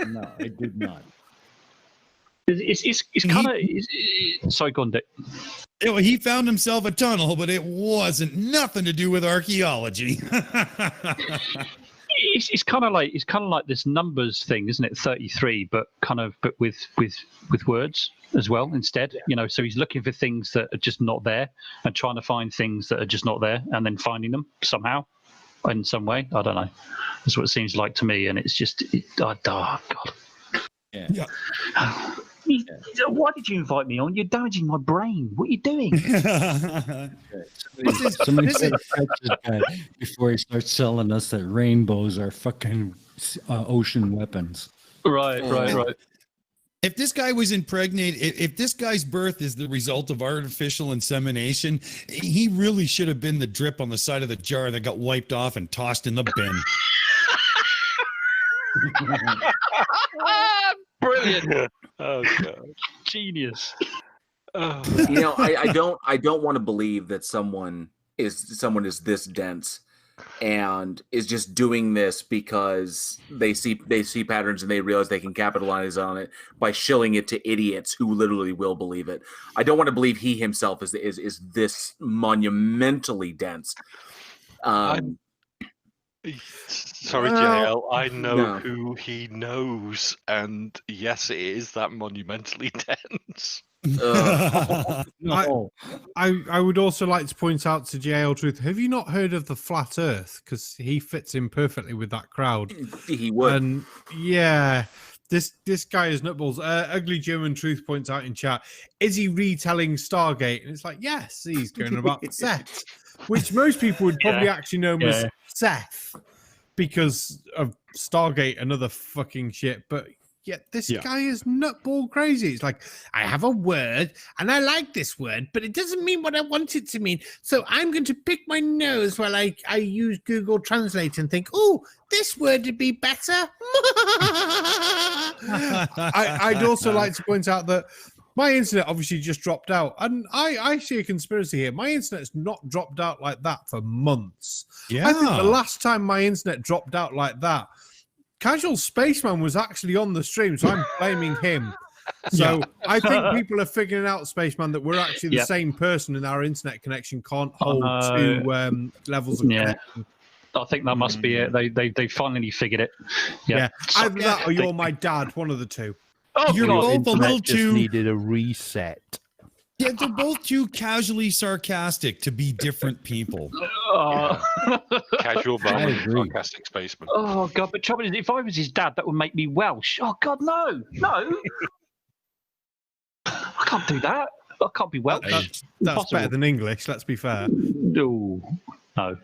No, it did not. It's kind of sorry, go on, Dick. He found himself a tunnel, but it wasn't nothing to do with archaeology. It's kind of like this numbers thing, isn't it? 33, but with words as well instead. You know, so he's looking for things that are just not there and trying to find things that are just not there and then finding them somehow in some way. I don't know. That's what it seems like to me, and it's just oh God. Yeah. Why did you invite me on? You're damaging my brain. What are you doing? Somebody said before he starts selling us that rainbows are fucking ocean weapons. Right. If this guy was impregnated, if this guy's birth is the result of artificial insemination, he really should have been the drip on the side of the jar that got wiped off and tossed in the bin. Brilliant. Oh God. Genius. You know, I don't want to believe that someone is this dense and is just doing this because they see patterns and they realize they can capitalize on it by shilling it to idiots who literally will believe it. I don't want to believe he himself is this monumentally dense. Sorry, JL. I know who he knows, and yes, it is that monumentally dense. No. I would also like to point out to JL Truth, have you not heard of the Flat Earth? Because he fits in perfectly with that crowd. He would. And yeah, this guy is nutballs. Ugly German Truth points out in chat, is he retelling Stargate? And it's like, yes, he's going about Seth, which most people would probably actually know him as Seth because of Stargate and other fucking shit. But yet this guy is nutball crazy. It's like, I have a word and I like this word, but it doesn't mean what I want it to mean. So I'm going to pick my nose while I use Google Translate and think, oh, this word would be better. I'd also like to point out that my internet obviously just dropped out. And I see a conspiracy here. My internet's not dropped out like that for months. Yeah. I think the last time my internet dropped out like that, Casual Spaceman was actually on the stream, so I'm blaming him. So I think people are figuring out, Spaceman, that we're actually the same person and our internet connection can't hold two levels of connection. I think that must be it. They finally figured it. Yeah. Either that or you're my dad, one of the two. Oh, you're both a little too needed a reset. Yeah, they're both too casually sarcastic to be different people. Casual Barman, sarcastic spaceman. Oh God! But trouble is, if I was his dad, that would make me Welsh. Oh God, no! I can't do that. I can't be Welsh. That's better than English. Let's be fair. No. I'm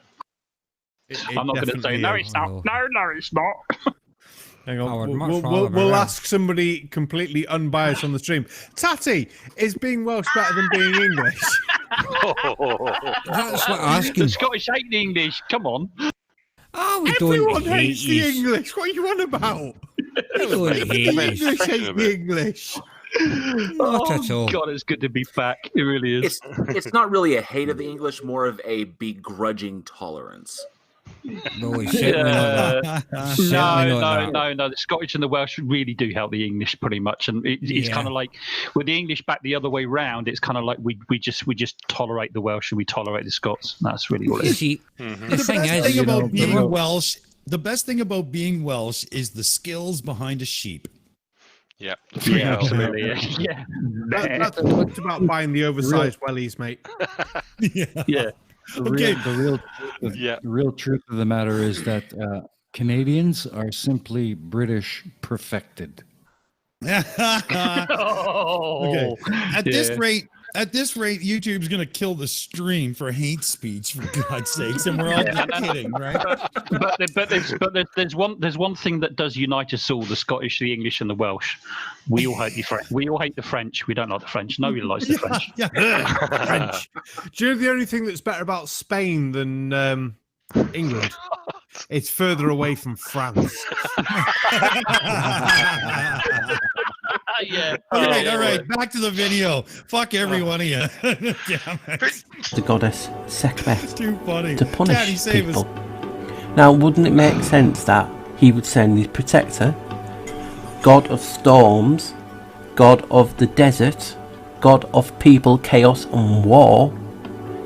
not going to say no. It's not. No, it's not. Hang on, we'll ask somebody completely unbiased on the stream. Tatty, is being Welsh better than being English? That's what I'm asking. The Scottish hate the English. Come on. Oh, Everyone hates the English. What are you on about? The English hate the English. Not at all. God, it's good to be back. It really is. It's not really a hate of the English, more of a begrudging tolerance. No, the Scottish and the Welsh really do help the English pretty much, and it's kind of like with the English back the other way round. It's kind of like we just tolerate the Welsh and we tolerate the Scots. That's really what it is. The best thing about being Welsh is the skills behind a sheep. Yeah, absolutely. Yeah, that's about buying the oversized wellies, mate. Yeah. The real truth of the matter is that Canadians are simply British perfected. Okay. At At this rate, YouTube's going to kill the stream for hate speech, for God's sakes, and we're all just kidding, right? But there's one thing that does unite us all: the Scottish, the English, and the Welsh. We all hate the French. We all hate the French. We don't like the French. Nobody likes the French. French. Do you know the only thing that's better about Spain than England? It's further away from France. Yeah. All right. Back to the video. Fuck every one of you. Damn it. The goddess Sekhmet It's too funny. to punish Daddy, save people. us. Now, wouldn't it make sense that he would send his protector, god of storms, god of the desert, god of people, chaos and war,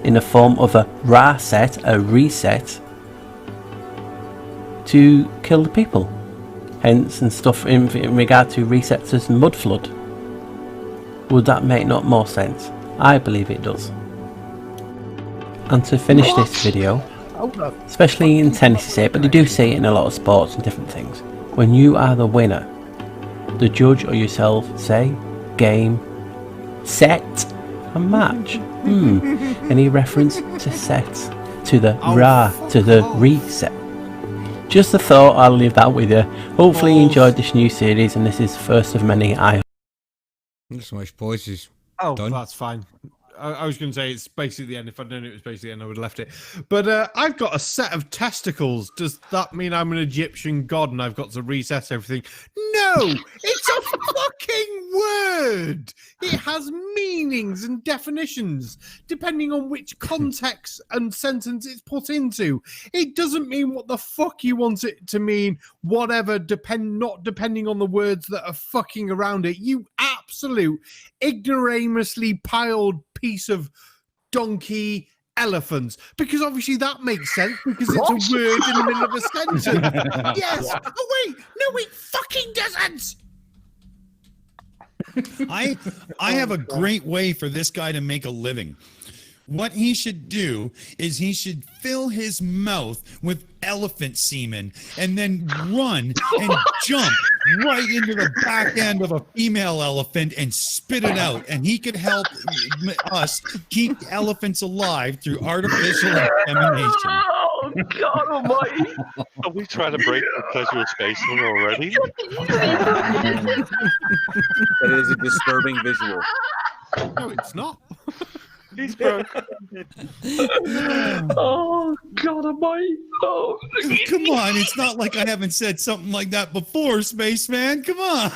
in the form of a reset, to kill the people? Hence, and stuff in regard to resets as mud flood. Would that make not more sense? I believe it does. And to finish this video, especially in tennis you say it, but they do say it in a lot of sports and different things. When you are the winner, the judge or yourself say game, set, and match. Any reference to set, to the to the reset? Just a thought, I'll leave that with you. Hopefully you enjoyed this new series, and this is the first of many, I hope. Not so much pauses. Oh, Done. that's fine. I was going to say it's basically the end. If I'd known it was basically the end, I would have left it. But I've got a set of testicles. Does that mean I'm an Egyptian god and I've got to reset everything? No! It's a fucking word! It has meanings and definitions, depending on which context and sentence it's put into. It doesn't mean what the fuck you want it to mean, whatever, not depending on the words that are fucking around it. You absolute ignoramously piled piece of donkey elephants, because obviously that makes sense because it's a word in the middle of a sentence. Yes. Oh wait, no, it fucking doesn't. I have a great way for this guy to make a living. What he should do is he should fill his mouth with elephant semen and then run and jump right into the back end of a female elephant and spit it out. And he could help us keep elephants alive through artificial insemination. Oh, God almighty. Are we trying to break the pleasure of spaceman already? That is a disturbing visual. No, it's not. He's broke. Oh, God almighty. Oh. Come on, it's not like I haven't said something like that before, Spaceman. Come on.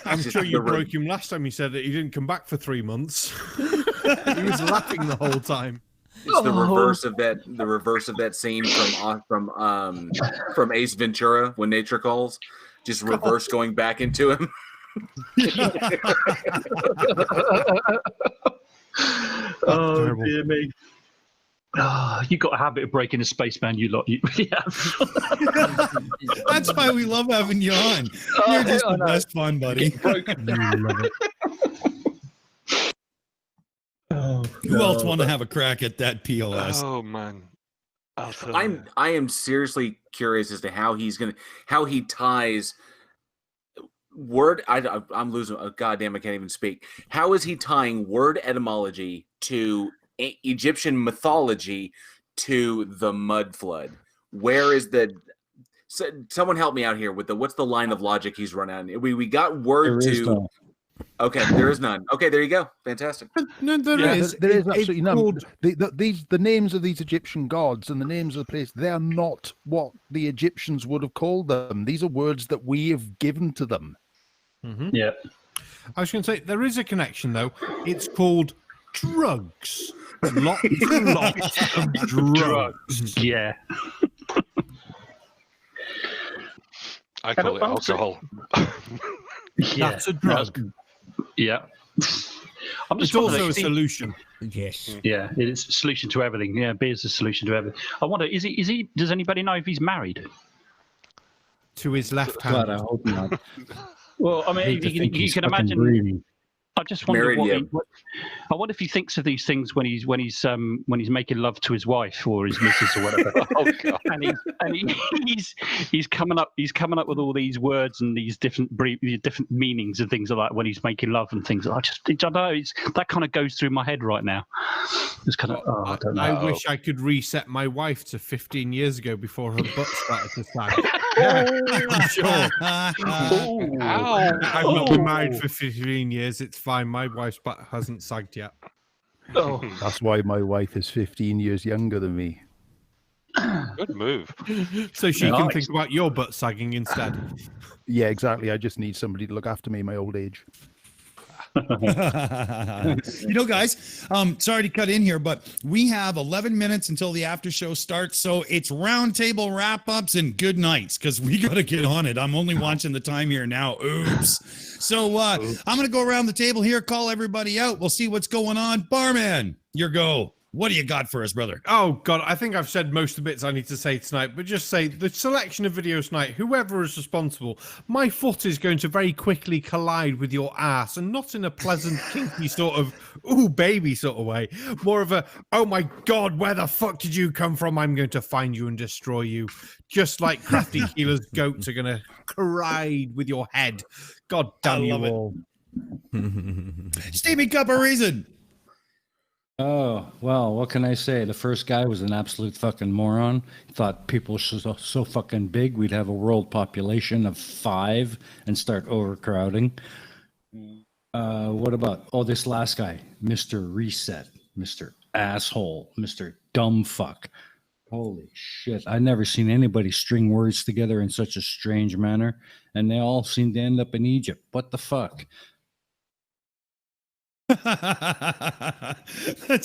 I'm sure you broke him last time he said that he didn't come back for 3 months. He was laughing the whole time. It's the reverse of that. The reverse of that scene from Ace Ventura when nature calls. Just reverse going back into him. Oh, dear me. Oh, you got a habit of breaking a spaceman, you lot. That's why we love having you on. You're just the best fun, buddy. Who else want to have a crack at that PLS? Oh man, I am seriously curious as to how he ties word. I'm losing. Goddamn, I can't even speak. How is he tying word etymology to Egyptian mythology to the mud flood? Where is the? Someone help me out here with what's the line of logic he's run on? We got word There to. is none. Okay, there is none. Okay, there you go. Fantastic. No, there is. There is absolutely none. The names of these Egyptian gods and the names of the place, they are not what the Egyptians would have called them. These are words that we have given to them. Mm-hmm. Yeah. I was going to say, there is a connection, though. It's called drugs. Lots and lots of drugs. Yeah. I call it alcohol. That's a drug. Yeah. I'm It's just also a solution. Yes. Yeah, it's a solution to everything. Yeah, beer's a solution to everything. I wonder, is he? Does anybody know if he's married? To his left hand. God, I hope not. Well, I mean, hate to you think can he's fucking imagine. breathing. I just wonder Married, yeah. I wonder if he thinks of these things when he's making love to his wife or his missus or whatever. Oh God! And he's coming up with all these words and these different meanings and things like that when he's making love and things. I don't know. That kind of goes through my head right now. It's kind of I don't know. I wish I could reset my wife to 15 years ago before her butt started to sag. I'm sure. I've not been married for 15 years. It's fine. My wife's butt hasn't sagged yet. Oh, That's why my wife is 15 years younger than me. good move. So she can think about your butt sagging instead. Yeah, exactly. I just need somebody to look after me in my old age. Guys, sorry to cut in here, but we have 11 minutes until the after show starts, so it's roundtable wrap-ups and good nights because we got to get on it. I'm only watching the time here now. Oops. So I'm going to go around the table here, call everybody out. We'll see what's going on. Barman, your go. What do you got for us, brother? Oh, God, I think I've said most of the bits I need to say tonight, but just say the selection of videos tonight, whoever is responsible, my foot is going to very quickly collide with your ass, and not in a pleasant, kinky sort of, ooh, baby sort of way. More of a, oh my God, where the fuck did you come from? I'm going to find you and destroy you. Just like Krafty Keelah's goats are going to collide with your head. God damn you all. Steamy Cup of Reason. Oh, well, what can I say? The first guy was an absolute fucking moron. He thought people were so fucking big, we'd have a world population of 5 and start overcrowding. What about, this last guy, Mr. Reset, Mr. Asshole, Mr. Dumbfuck. Holy shit. I've never seen anybody string words together in such a strange manner, and they all seem to end up in Egypt. What the fuck? That's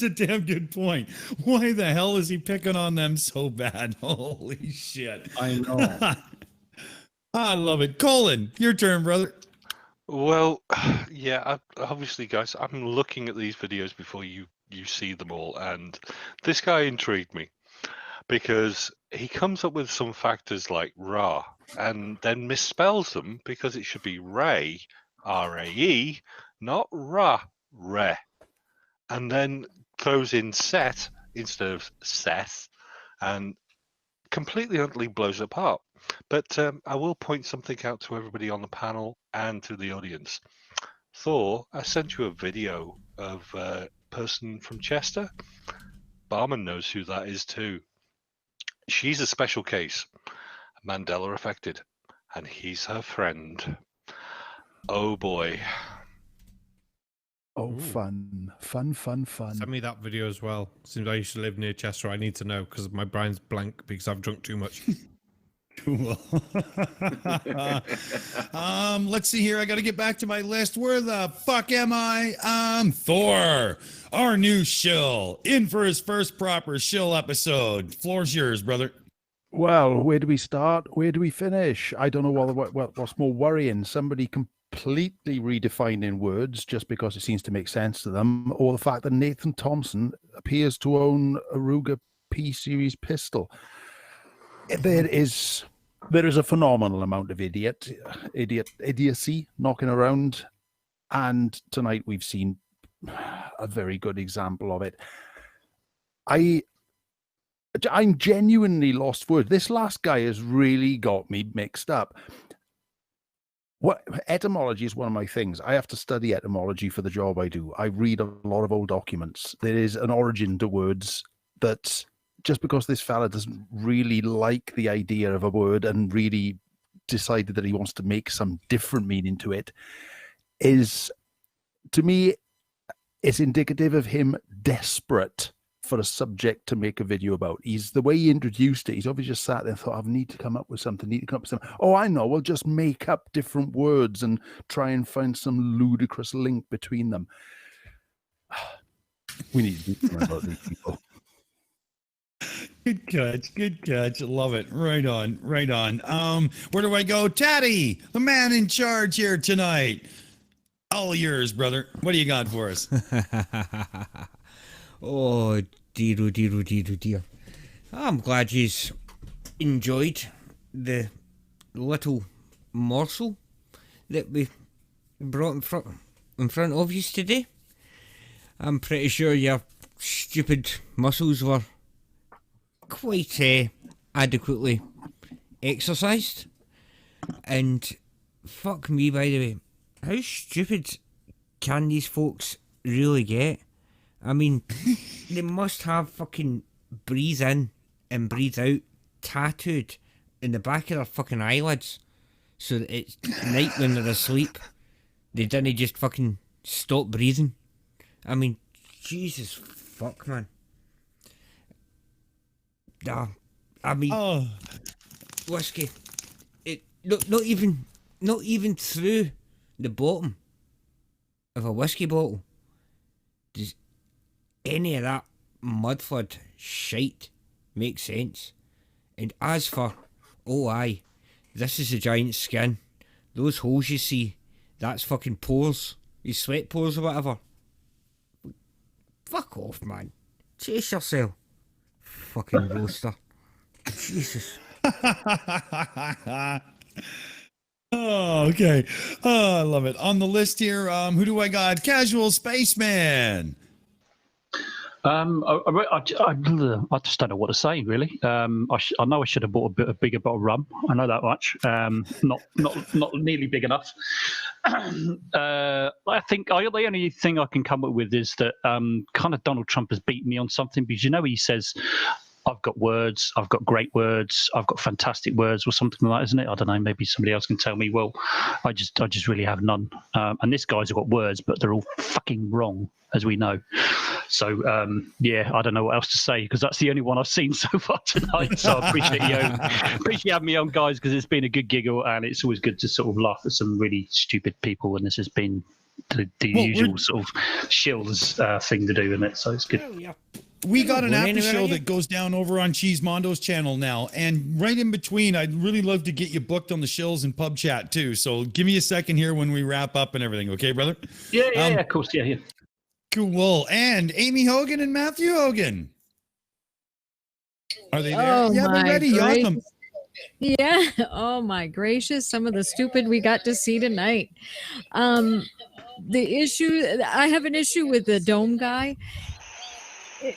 a damn good point. Why the hell is he picking on them so bad? Holy shit. I know. I love it. Colin, your turn, brother. Well, yeah, obviously, guys, I'm looking at these videos before you see them all, and this guy intrigued me because he comes up with some factors like Ra and then misspells them because it should be Ray, R-A-E, not Ra. Re, and then throws in set instead of Seth, and completely utterly blows it apart. But I will point something out to everybody on the panel and to the audience. Thor, I sent you a video of a person from Chester. Barman knows who that is too. She's a special case, Mandela affected, and he's her friend. Oh boy. Oh, fun. Send me that video as well. Since I used to live near Chester, I need to know because my brain's blank because I've drunk too much. Cool. Let's see here. I got to get back to my list. Where the fuck am I? Thor, our new shill, in for his first proper shill episode. Floor's yours, brother. Well, where do we start? Where do we finish? I don't know what's more worrying. Somebody completely redefining words just because it seems to make sense to them, or the fact that Nathan Thompson appears to own a Ruger P-Series pistol. There is a phenomenal amount of idiocy knocking around, and tonight we've seen a very good example of it. I'm genuinely lost for words. This last guy has really got me mixed up. Etymology is one of my things. I have to study etymology for the job I do. I read a lot of old documents. There is an origin to words that just because this fella doesn't really like the idea of a word and really decided that he wants to make some different meaning to it is, to me, it's indicative of him desperate for a subject to make a video about. He's the way he introduced it. He's obviously just sat there and thought, I need to come up with something. Oh, I know. We'll just make up different words and try and find some ludicrous link between them. We need to do something about these people. Good catch. Love it. Right on. Where do I go? Tatty, the man in charge here tonight. All yours, brother. What do you got for us? Oh, dear. I'm glad you've enjoyed the little morsel that we brought in front. in front of you today. I'm pretty sure your stupid muscles were quite adequately exercised. And fuck me, by the way, how stupid can these folks really get? I mean, they must have fucking breathe in and breathe out tattooed in the back of their fucking eyelids so that it's night when they're asleep. They didn't just fucking stop breathing. I mean, Jesus fuck, man. I mean, whiskey. It not even through the bottom of a whiskey bottle does any of that mud flood shite make sense. And as for, oh aye, this is a giant skin. Those holes you see, that's fucking pores. These sweat pores or whatever. Fuck off, man. Chase yourself. Fucking roaster. Jesus. Oh, okay. Oh, I love it. On the list here, who do I got? Casual Spaceman. I just don't know what to say, really. I know I should have bought a bigger bottle of rum. I know that much. Not nearly big enough. I think the only thing I can come up with is that kind of Donald Trump has beaten me on something, because he says, I've got words, I've got great words, I've got fantastic words, or something like that, isn't it? I don't know, maybe somebody else can tell me. Well, I just really have none. And this guy's got words, but they're all fucking wrong, as we know. So, I don't know what else to say, because that's the only one I've seen so far tonight. So I appreciate having me on, guys, because it's been a good giggle, and it's always good to sort of laugh at some really stupid people, and this has been the usual sort of Shills thing to do, isn't it? So it's good. Oh, yeah. We got an after show that goes down over on Cheese Mondo's channel now, and right in between, I'd really love to get you booked on the Shills and pub chat too. So give me a second here when we wrap up and everything, okay, brother? Yeah, of course, yeah. Cool. And Aimee Hogan and Matthew Hogan, are they there? Oh, yeah, they're ready. Awesome. Yeah. Oh my gracious! Some of the stupid we got to see tonight. The issue, I have an issue with the dome guy.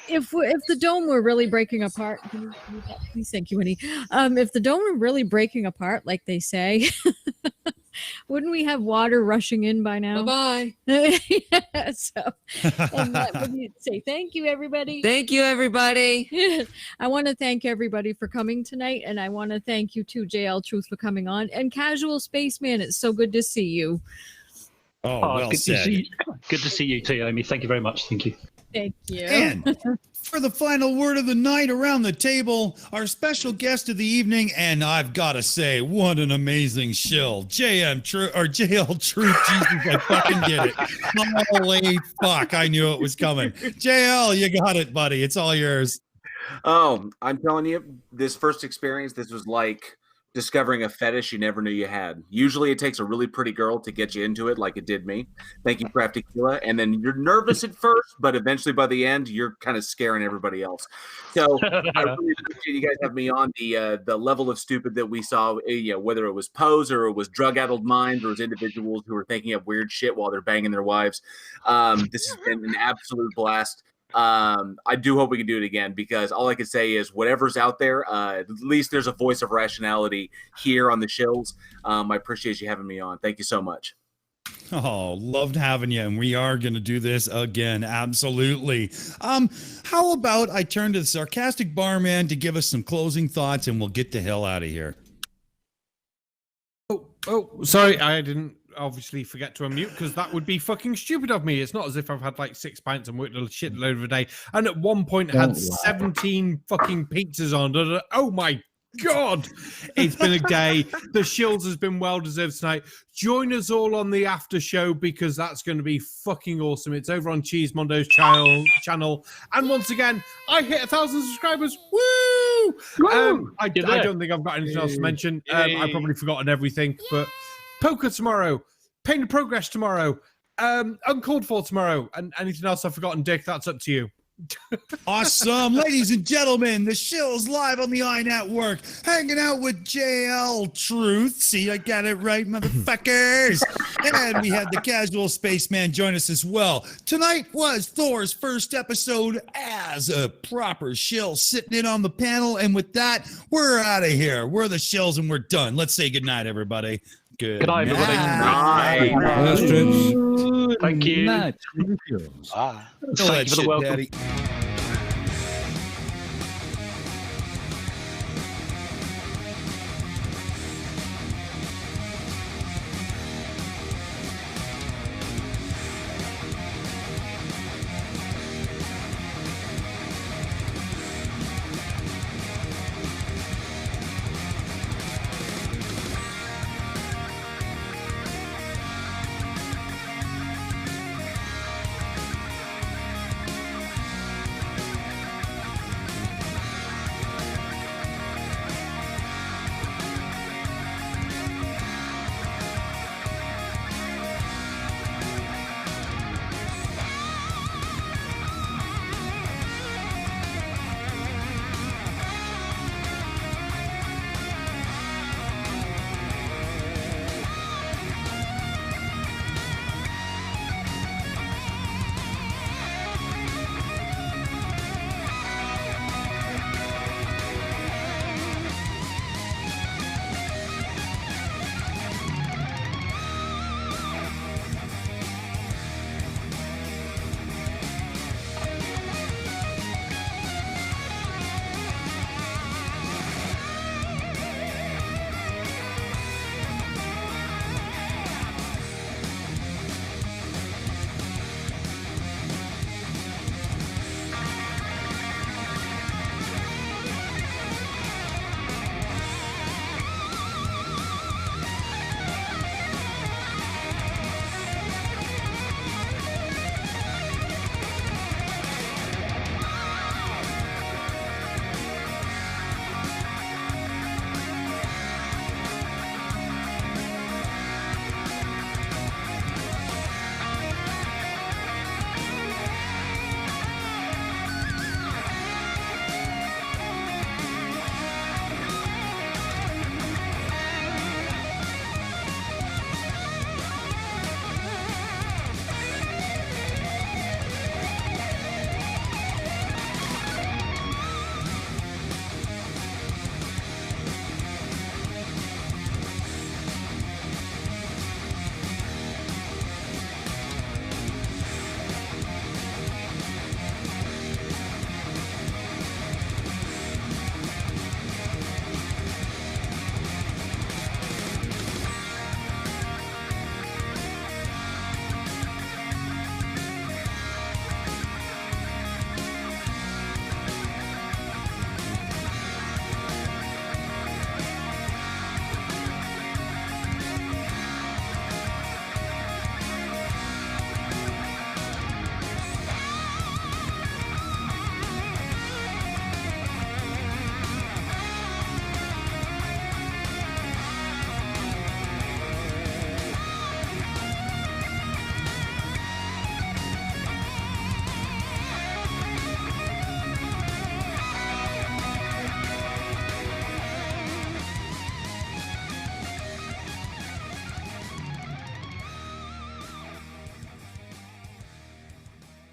If the dome were really breaking apart, please, thank you, Winnie. If the dome were really breaking apart, like they say, wouldn't we have water rushing in by now? Bye-bye. Yeah, so let me say thank you, everybody. Thank you, everybody. I want to thank everybody for coming tonight, and I want to thank you too, JL Truth, for coming on, and Casual Spaceman. It's so good to see you. Oh, well said. Good to see you too, Amy. Thank you very much. Thank you. Thank you. And for the final word of the night around the table, our special guest of the evening, and I've got to say, what an amazing shill. JL Truth. Jesus, I fucking get it. Holy fuck, I knew it was coming. JL, you got it, buddy. It's all yours. Oh, I'm telling you, this first experience, this was like discovering a fetish you never knew you had. Usually it takes a really pretty girl to get you into it, like it did me. Thank you, Krafty Keelah. And then you're nervous at first, but eventually by the end, you're kind of scaring everybody else. So I really appreciate you guys having me on. The level of stupid that we saw, whether it was pose or it was drug-addled minds or it was individuals who were thinking of weird shit while they're banging their wives. This has been an absolute blast. I do hope we can do it again, because all I can say is whatever's out there, at least there's a voice of rationality here on the Shills. I appreciate you having me on. Thank you so much. Oh, loved having you, and we are going to do this again. Absolutely. How about I turn to the Sarcastic Barman to give us some closing thoughts, and we'll get the hell out of here. Oh, sorry, I didn't obviously forget to unmute, because that would be fucking stupid of me. It's not as if I've had like 6 pints and worked a shitload of a day, and at one point had 17 fucking pizzas on. Oh my God, it's been a day. The Shills has been well deserved tonight. Join us all on the after show, because that's going to be fucking awesome. It's over on Cheese Mondo's channel. And once again, I hit 1,000 subscribers. Woo! I don't think I've got anything else to mention. I've probably forgotten everything, but poker tomorrow, Pain of Progress tomorrow, Uncalled For tomorrow, and anything else I've forgotten, Dick, that's up to you. Awesome. Ladies and gentlemen, the Shills live on the EiE Network, hanging out with J.L Truth. See, I got it right, motherfuckers. And we had the Casual Spaceman join us as well. Tonight was Thor's first episode as a proper Shill sitting in on the panel. And with that, we're out of here. We're the Shills and we're done. Let's say goodnight, everybody. Good night, everybody. Night. Thank you. Bye. Thank you for the welcome. Daddy.